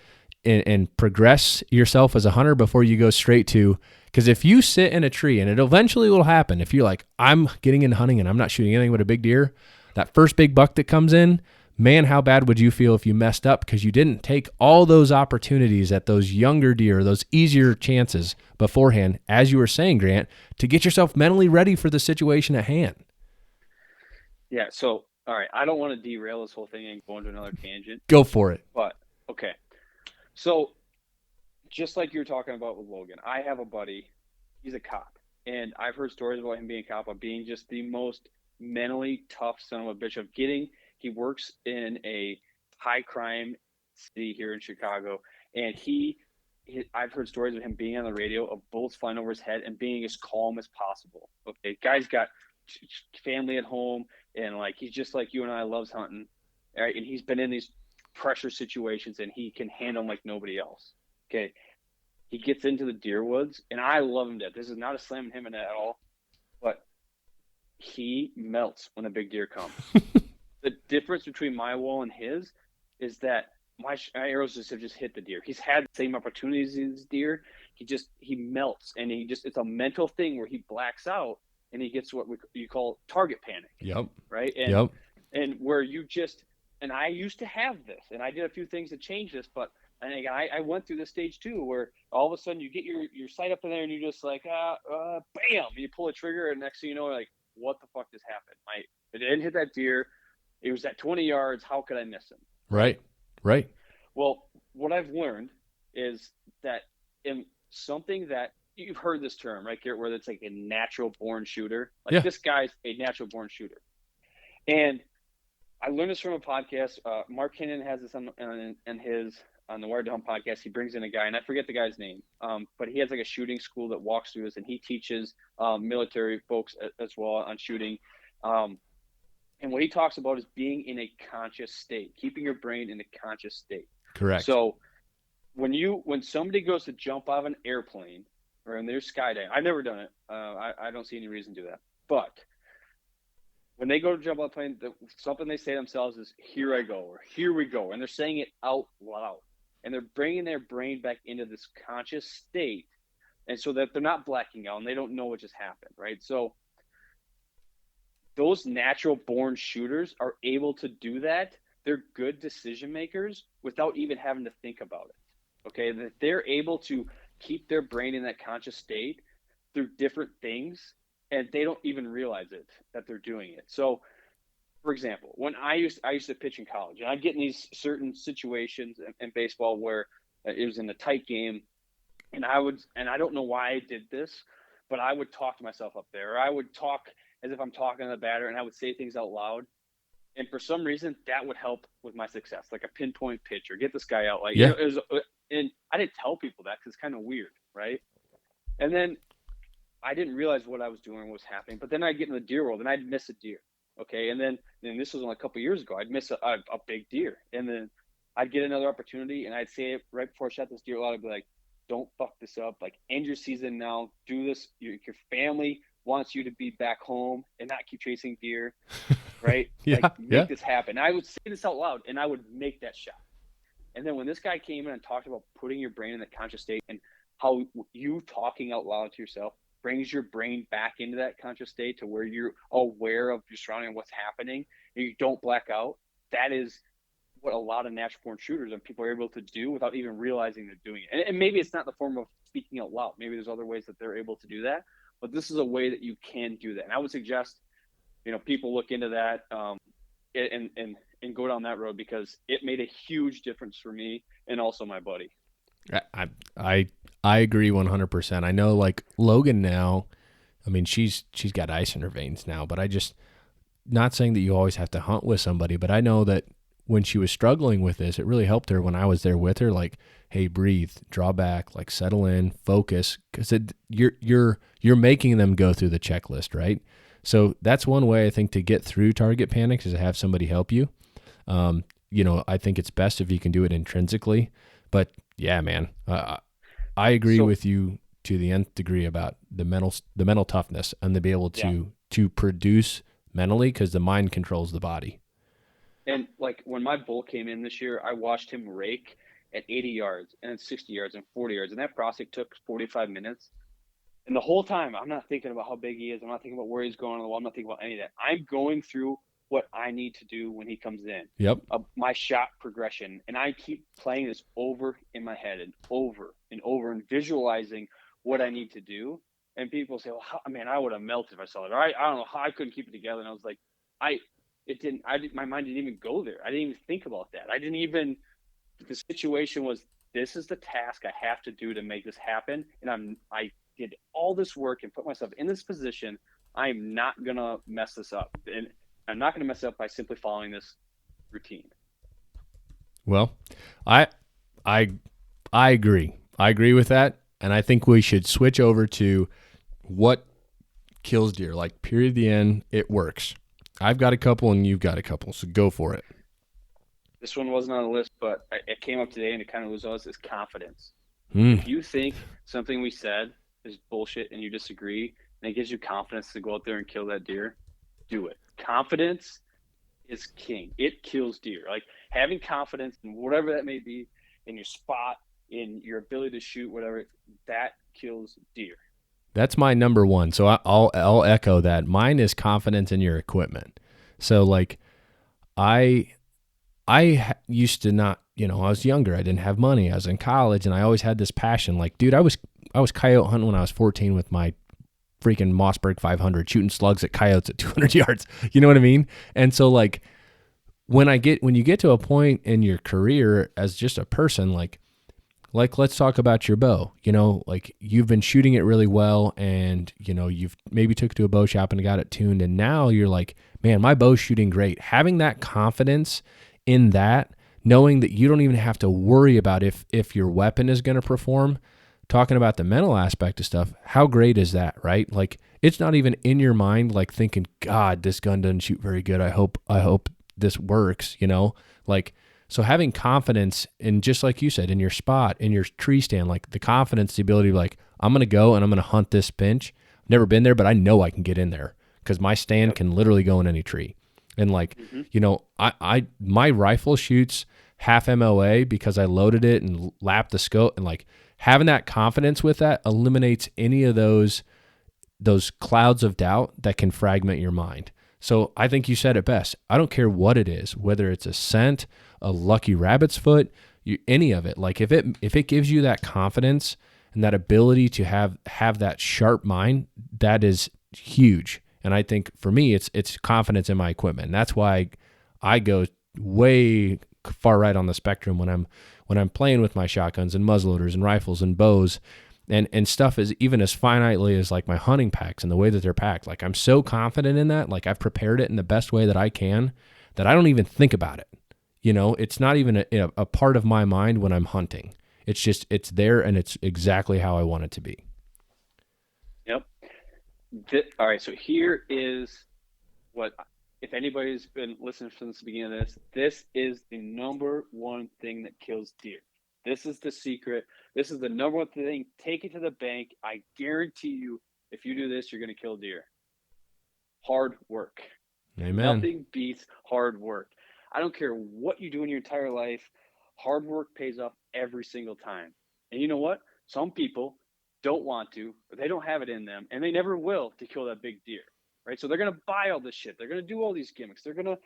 and progress yourself as a hunter before you go straight to, because if you sit in a tree, and it eventually will happen, if you're like, I'm getting into hunting and I'm not shooting anything but a big deer, that first big buck that comes in, man, how bad would you feel if you messed up because you didn't take all those opportunities at those younger deer, those easier chances beforehand, as you were saying, Grant, to get yourself mentally ready for the situation at hand. Yeah, so all right, I don't want to derail this whole thing and go into another tangent. Go for it. But, okay. So, just like you were talking about with Logan, I have a buddy, he's a cop. And I've heard stories about him being a cop, of being just the most mentally tough son of a bitch. He works in a high crime city here in Chicago. And I've heard stories of him being on the radio, of bullets flying over his head, and being as calm as possible. Okay, guy's got family at home, and like he's just like you and I, loves hunting, right? And he's been in these pressure situations, and he can handle them like nobody else. Okay, he gets into the deer woods, and I love him to death. This is not a slam on him at all, but he melts when a big deer comes. The difference between my wall and his is that my arrows have just hit the deer. He's had the same opportunities as deer. He melts, and it's a mental thing where he blacks out, and he gets what you call target panic. Yep. Right. And where and I used to have this, and I did a few things to change this, but I went through this stage too, where all of a sudden you get your sight up in there, and you're just like, bam, and you pull a trigger, and next thing you know, like, what the fuck just happened? I didn't hit that deer. It was at 20 yards. How could I miss him? Right. Well, what I've learned is that in something that you've heard this term, right, Garrett, where it's like a natural born shooter. Like this guy's a natural born shooter. And I learned this from a podcast. Mark Kinnan has this on the Wired to Hunt podcast. He brings in a guy, and I forget the guy's name, but he has like a shooting school that walks through this, and he teaches military folks as well on shooting. And what he talks about is being in a conscious state, keeping your brain in a conscious state. Correct. So when somebody goes to jump out of an airplane, or in their skydiving, I've never done it. I don't see any reason to do that. But when they go to jump out of a plane, something they say to themselves is, here I go, or here we go. And they're saying it out loud. And they're bringing their brain back into this conscious state And so that they're not blacking out and they don't know what just happened, right? So those natural born shooters are able to do that. They're good decision makers without even having to think about it. Okay. That they're able to keep their brain in that conscious state through different things, and they don't even realize it that they're doing it. So, for example, when I used to pitch in college, and I'd get in these certain situations in baseball where it was in a tight game, and I don't know why I did this, but I would talk to myself up there, or I would talk as if I'm talking to the batter, and I would say things out loud. And for some reason, that would help with my success, like a pinpoint pitch or get this guy out. Like, Yeah. it was, and I didn't tell people that because it's kind of weird, right? And then I didn't realize what I was doing was happening. But then I'd get in the deer world and I'd miss a deer. Okay. And then this was only a couple of years ago. I'd miss a big deer. And then I'd get another opportunity and I'd say it right before I shot this deer. I'd be like, don't fuck this up. Like, end your season now. Do this. Your family wants you to be back home and not keep chasing deer. Right? Yeah. Like, make this happen. I would say this out loud and I would make that shot. And then when this guy came in and talked about putting your brain in the conscious state and how you talking out loud to yourself brings your brain back into that conscious state to where you're aware of your surrounding, what's happening, and you don't black out. That is what a lot of natural born shooters and people are able to do without even realizing they're doing it. And maybe it's not the form of speaking out loud. Maybe there's other ways that they're able to do that, but this is a way that you can do that. And I would suggest, people look into that and go down that road, because it made a huge difference for me and also my buddy. I agree 100%. I know, like, Logan now, I mean, she's got ice in her veins now, but not saying that you always have to hunt with somebody, but I know that when she was struggling with this, it really helped her when I was there with her. Like, hey, breathe, draw back, like, settle in, focus, because you're making them go through the checklist, right? So that's one way I think to get through target panics is to have somebody help you. I think it's best if you can do it intrinsically, but yeah, man, I agree with you to the nth degree about the mental toughness and to be able to produce mentally, because the mind controls the body. And like when my bull came in this year, I watched him rake at 80 yards and then 60 yards and 40 yards. And that process took 45 minutes. And the whole time I'm not thinking about how big he is. I'm not thinking about where he's going on the wall. I'm not thinking about any of that. I'm going through what I need to do when he comes in. Yep. My shot progression. And I keep playing this over in my head and over and visualizing what I need to do. And people say, well, I would have melted if I saw it. Or I don't know how I couldn't keep it together. And I was like, my mind didn't even go there. I didn't even think about that. The situation was, this is the task I have to do to make this happen. And I did all this work and put myself in this position. I'm not going to mess this up. And I'm not going to mess it up by simply following this routine. Well, I agree. I agree with that. And I think we should switch over to what kills deer. Like, period, the end, it works. I've got a couple and you've got a couple, so go for it. This one wasn't on the list, but it came up today and it kind of was us, is confidence. If you think something we said is bullshit and you disagree, and it gives you confidence to go out there and kill that deer, do it. Confidence is king. It kills deer. Like, having confidence in whatever that may be, in your spot, in your ability to shoot, whatever, that kills deer. That's my number one. So I'll echo that. Mine is confidence in your equipment. So, like, I used to not, I was younger. I didn't have money. I was in college, and I always had this passion. Like, dude, I was coyote hunting when I was 14 with my freaking Mossberg 500, shooting slugs at coyotes at 200 yards. You know what I mean? And so, like, when you get to a point in your career as just a person, like let's talk about your bow. Like, you've been shooting it really well, and you've maybe took it to a bow shop and got it tuned, and now you're like, man, my bow's shooting great. Having that confidence in that, knowing that you don't even have to worry about if your weapon is going to perform. Talking about the mental aspect of stuff, how great is that, right? Like, it's not even in your mind, like, thinking, God, this gun doesn't shoot very good. I hope this works, Like, so having confidence in, just like you said, in your spot, in your tree stand, like the confidence, the ability to be like, I'm going to go and I'm going to hunt this pinch. Never been there, but I know I can get in there because my stand can literally go in any tree. And like, my rifle shoots half MOA because I loaded it and lapped the scope, and like, having that confidence with that eliminates any of those clouds of doubt that can fragment your mind. So I think you said it best. I don't care what it is, whether it's a scent, a lucky rabbit's foot, any of it. Like if it gives you that confidence and that ability to have that sharp mind, that is huge. And I think for me, it's confidence in my equipment. And that's why I go way far right on the spectrum when I'm playing with my shotguns and muzzleloaders and rifles and bows and stuff is even as finitely as like my hunting packs and the way that they're packed. Like I'm so confident in that, like I've prepared it in the best way that I can, that I don't even think about it. You know, it's not even a part of my mind when I'm hunting. It's just, it's there and it's exactly how I want it to be. Yep. All right. So here is what, if anybody's been listening since the beginning of this is the number one thing that kills deer. This is the secret. This is the number one thing. Take it to the bank. I guarantee you, if you do this, you're going to kill deer. Hard work. Amen. Nothing beats hard work. I don't care what you do in your entire life. Hard work pays off every single time. And you know what? Some people don't want to, or they don't have it in them, and they never will to kill that big deer, right? So they're going to buy all this shit. They're going to do all these gimmicks. They're going to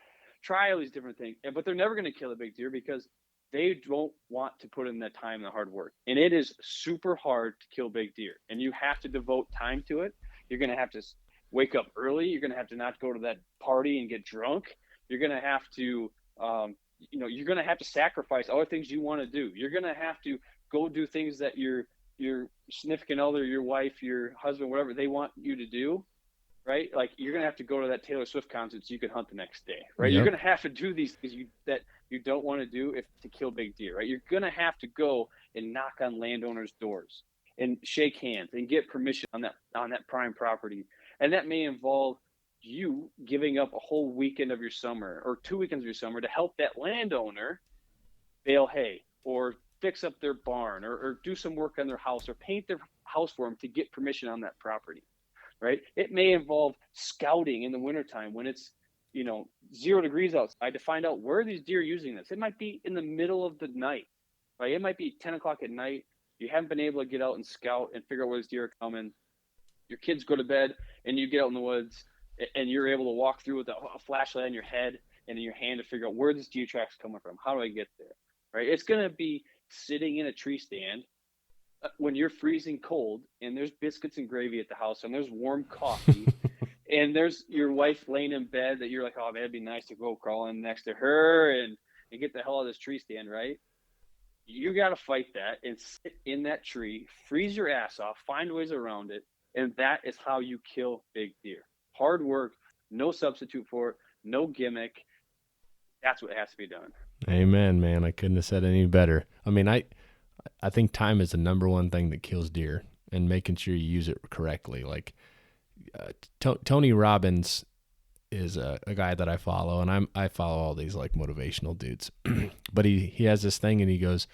try all these different things, but they're never going to kill a big deer because they don't want to put in that time and the hard work. And it is super hard to kill big deer. And you have to devote time to it. You're going to have to wake up early. You're going to have to not go to that party and get drunk. You're going to have to, you're going to have to sacrifice other things you want to do. You're going to have to go do things that your significant other, your wife, your husband, whatever they want you to do. Right? Like you're going to have to go to that Taylor Swift concert so you can hunt the next day, right? Yep. You're going to have to do these things that you don't want to do to kill big deer, right? You're going to have to go and knock on landowners' doors and shake hands and get permission on that prime property. And that may involve you giving up a whole weekend of your summer or 2 weekends of your summer to help that landowner bale hay or fix up their barn or do some work on their house or paint their house for them to get permission on that property. Right? It may involve scouting in the wintertime when it's, 0 degrees outside to find out where these deer are using this. It might be in the middle of the night, right? It might be 10 o'clock at night. You haven't been able to get out and scout and figure out where these deer are coming. Your kids go to bed and you get out in the woods and you're able to walk through with a flashlight on your head and in your hand to figure out where this deer track's coming from. How do I get there? Right? It's going to be sitting in a tree stand when you're freezing cold and there's biscuits and gravy at the house and there's warm coffee and there's your wife laying in bed that you're like, oh man, it'd be nice to go crawl in next to her and get the hell out of this tree stand, right? You got to fight that and sit in that tree, freeze your ass off, find ways around it. And that is how you kill big deer. Hard work, no substitute for it, no gimmick. That's what has to be done. Amen, man. I couldn't have said any better. I mean, I think time is the number one thing that kills deer and making sure you use it correctly. Like Tony Robbins is a guy that I follow, and I follow all these like motivational dudes. But he has this thing, and he goes,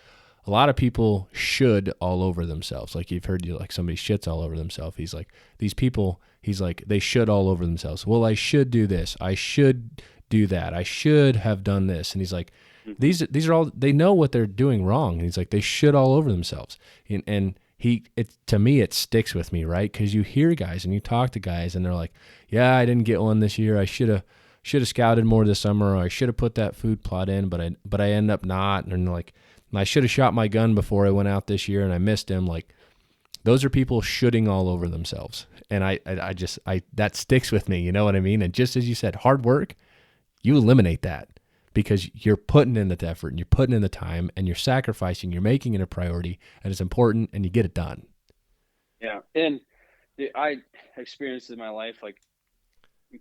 a lot of people should all over themselves. Like you've heard like somebody shits all over themselves. He's like, these people, he's like, they should all over themselves. Well, I should do this. I should do that. I should have done this. And he's like, these are all, they know what they're doing wrong. And he's like, they should all over themselves. And to me, it sticks with me, right? Because you hear guys and you talk to guys and they're like, yeah, I didn't get one this year. I should have scouted more this summer, or I should have put that food plot in, but I end up not. And like, I should have shot my gun before I went out this year and I missed him. Like those are people shooting all over themselves. And I that sticks with me. You know what I mean? And just as you said, hard work, you eliminate that. Because you're putting in the effort and you're putting in the time and you're sacrificing, you're making it a priority and it's important and you get it done. Yeah. And I experienced in my life, like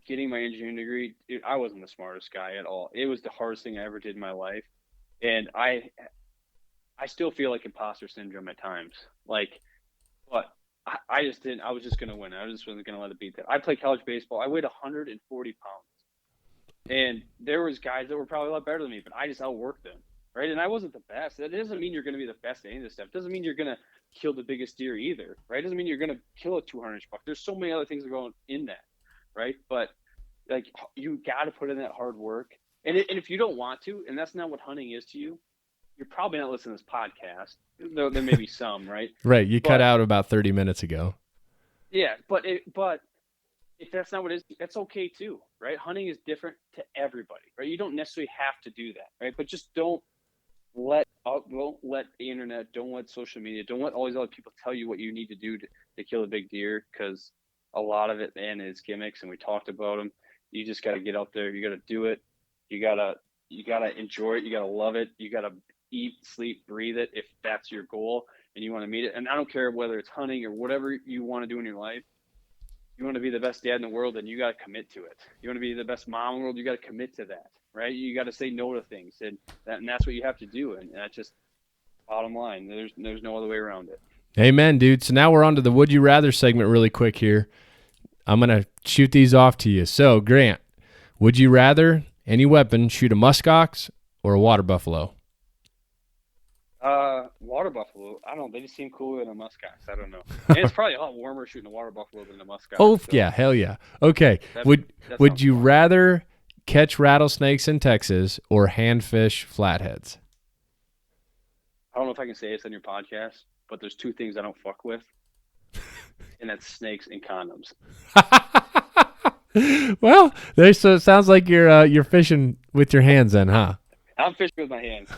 getting my engineering degree, dude, I wasn't the smartest guy at all. It was the hardest thing I ever did in my life. And I still feel like imposter syndrome at times. Like, but I just didn't, I was just going to win. I just wasn't going to let it beat that. I played college baseball. I weighed 140 pounds. And there was guys that were probably a lot better than me, but I just outworked them, right? And I wasn't the best. That doesn't mean you're going to be the best at any of this stuff. It doesn't mean you're going to kill the biggest deer either, right? It doesn't mean you're going to kill a 200-inch buck. There's so many other things that go in that, right? But like you got to put in that hard work. And if you don't want to, and that's not what hunting is to you, you're probably not listening to this podcast. There may be some, right? Right. You cut But out about 30 minutes ago. yeah, but if that's not what it is, that's okay too, right? Hunting is different to everybody, right? You don't necessarily have to do that, right? But just don't let the internet, don't let social media, don't let all these other people tell you what you need to do to kill a big deer, because a lot of it, man, is gimmicks, and we talked about them. You just got to get out there. You got to do it. You gotta enjoy it. You gotta love it. You gotta eat, sleep, breathe it if that's your goal and you want to meet it. And I don't care whether it's hunting or whatever you want to do in your life. You want to be the best dad in the world, then you got to commit to it. You want to be the best mom in the world, you got to commit to that, right? You got to say no to things, and that's what you have to do. And that's just bottom line. There's no other way around it. Amen, dude. So now we're on to the Would You Rather segment really quick here. I'm going to shoot these off to you. So, Grant, would you rather any weapon shoot a muskox or a water buffalo? Water buffalo. I don't know. They just seem cooler than a muskox. I don't know. And it's probably a lot warmer shooting a water buffalo than a muskox. Oh, so. Yeah. Hell yeah. Okay. Would you rather catch rattlesnakes in Texas or handfish flatheads? I don't know if I can say this on your podcast, but there's two things I don't fuck with, and that's snakes and condoms. Well, so it sounds like you're fishing with your hands then, huh? I'm fishing with my hands.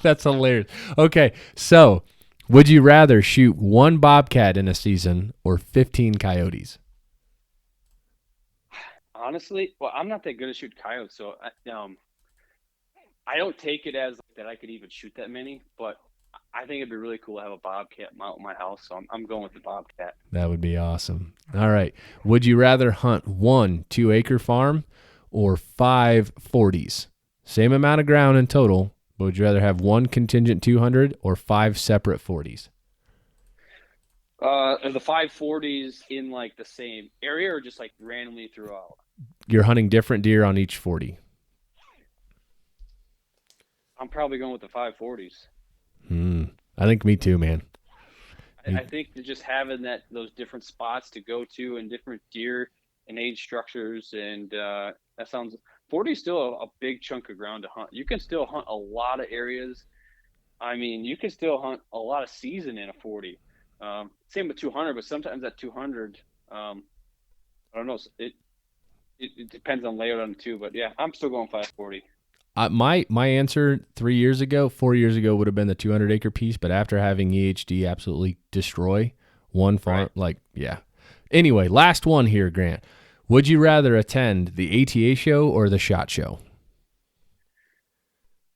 That's hilarious. Okay, so would you rather shoot one bobcat in a season or 15 coyotes? Honestly, well, I'm not that good at shooting coyotes, so I don't take it as that I could even shoot that many, but I think it'd be really cool to have a bobcat mount in my house, so I'm going with the bobcat. That would be awesome. All right. Would you rather hunt 1 2-acre farm or 5 40s? Same amount of ground in total, but would you rather have 1 contingent 200 or 5 separate 40s? Are the 540s in like the same area or just like randomly throughout? You're hunting different deer on each 40. I'm probably going with the 540s. I think me too, man. I think that just having those different spots to go to and different deer and age structures, and that sounds 40 is still a big chunk of ground to hunt. You can still hunt a lot of areas. I mean, you can still hunt a lot of season in a 40. Same with 200, but sometimes at 200, I don't know. It depends on layout on it too, but yeah, I'm still going 540. My answer 4 years ago would have been the 200-acre piece, but after having EHD absolutely destroy one farm, yeah. Anyway, last one here, Grant. Would you rather attend the ATA show or the SHOT Show?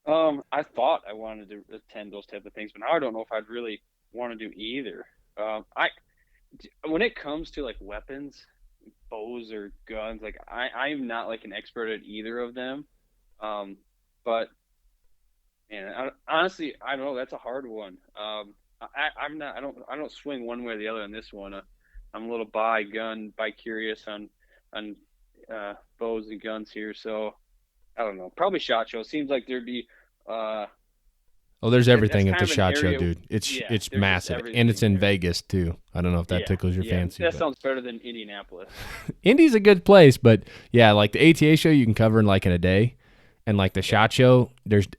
I thought I wanted to attend those type of things, but now I don't know if I'd really want to do either. When it comes to like weapons, bows or guns, like I'm not like an expert at either of them. But man, honestly, I don't know. That's a hard one. I don't swing one way or the other on this one. I'm a little bi-curious on bows and guns here. So I don't know. Probably SHOT Show. Seems like there'd be, there's everything at the kind of an SHOT Show, area- dude. It's there's massive, just and it's in everything there. Vegas too. I don't know if that tickles your fancy. That but sounds better than Indianapolis. Indy's a good place, but yeah, like the ATA show you can cover in like in a day, and like the SHOT Show,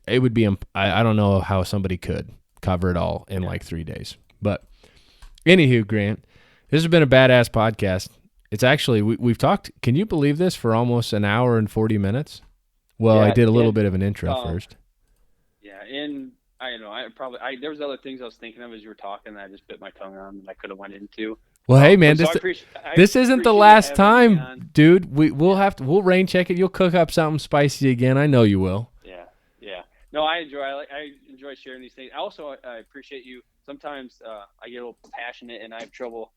it would be I don't know how somebody could cover it all in like 3 days. But anywho, Grant, this has been a badass podcast. It's actually we've talked. Can you believe this, for almost an hour and 40 minutes? Well, I did a little bit of an intro first. Yeah, and I know there was other things I was thinking of as you were talking that I just bit my tongue on and I could have went into. Well, hey man, So this isn't the appreciate last having me time, on. dude. We'll rain check it. You'll cook up something spicy again. I know you will. Yeah. No, I enjoy sharing these things. I appreciate you. Sometimes I get a little passionate and I have trouble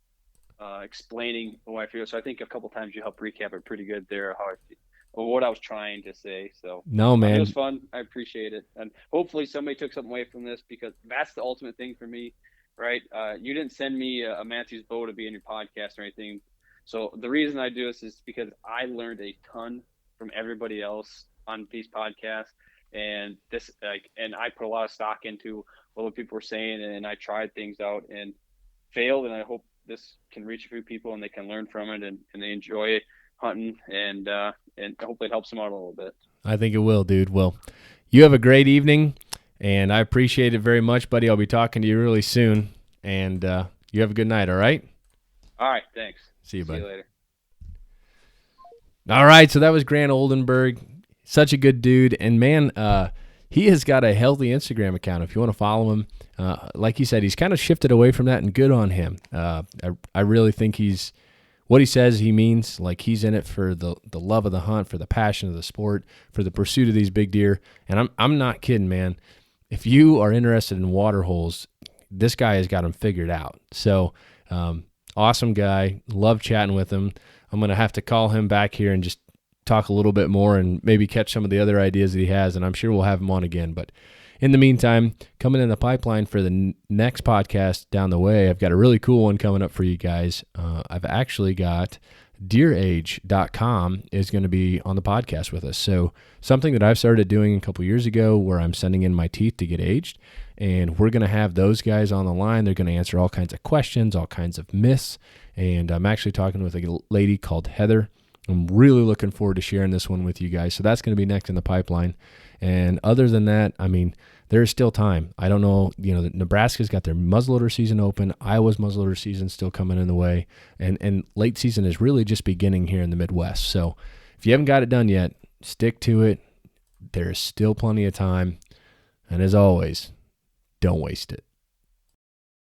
explaining what I feel. So I think a couple times you help recap it pretty good there, how I feel, or what I was trying to say. So No, man. it was fun. I appreciate it, and hopefully somebody took something away from this, because that's the ultimate thing for me, right? You didn't send me a Matthews bow to be in your podcast or anything. So the reason I do this is because I learned a ton from everybody else on these podcasts, and and I put a lot of stock into what other people were saying, and I tried things out and failed, and I hope this can reach a few people and they can learn from it and they enjoy hunting, and hopefully it helps them out a little bit. I think it will, dude. Well, you have a great evening, And I appreciate it very much, buddy. I'll be talking to you really soon. And you have a good night, all right? All right, thanks. See you, buddy. See you later. All right, so that was Grant Oldenburg. Such a good dude. And, man, he has got a healthy Instagram account if you want to follow him. Like he said, he's kind of shifted away from that, and good on him. I really think he's what he says he means. Like, he's in it for the love of the hunt, for the passion of the sport, for the pursuit of these big deer. And I'm not kidding, man. If you are interested in water holes, this guy has got them figured out. So, awesome guy. Love chatting with him. I'm going to have to call him back here and just talk a little bit more and maybe catch some of the other ideas that he has, and I'm sure we'll have him on again. But in the meantime, coming in the pipeline for the next podcast down the way, I've got a really cool one coming up for you guys. I've actually got deerage.com is going to be on the podcast with us. So something that I've started doing a couple years ago where I'm sending in my teeth to get aged, and we're going to have those guys on the line. They're going to answer all kinds of questions, all kinds of myths, and I'm actually talking with a lady called Heather. I'm really looking forward to sharing this one with you guys. So that's going to be next in the pipeline. And other than that, I mean, there's still time. I don't know, Nebraska's got their muzzleloader season open. Iowa's muzzleloader season still coming in the way. And late season is really just beginning here in the Midwest. So if you haven't got it done yet, stick to it. There is still plenty of time. And as always, don't waste it.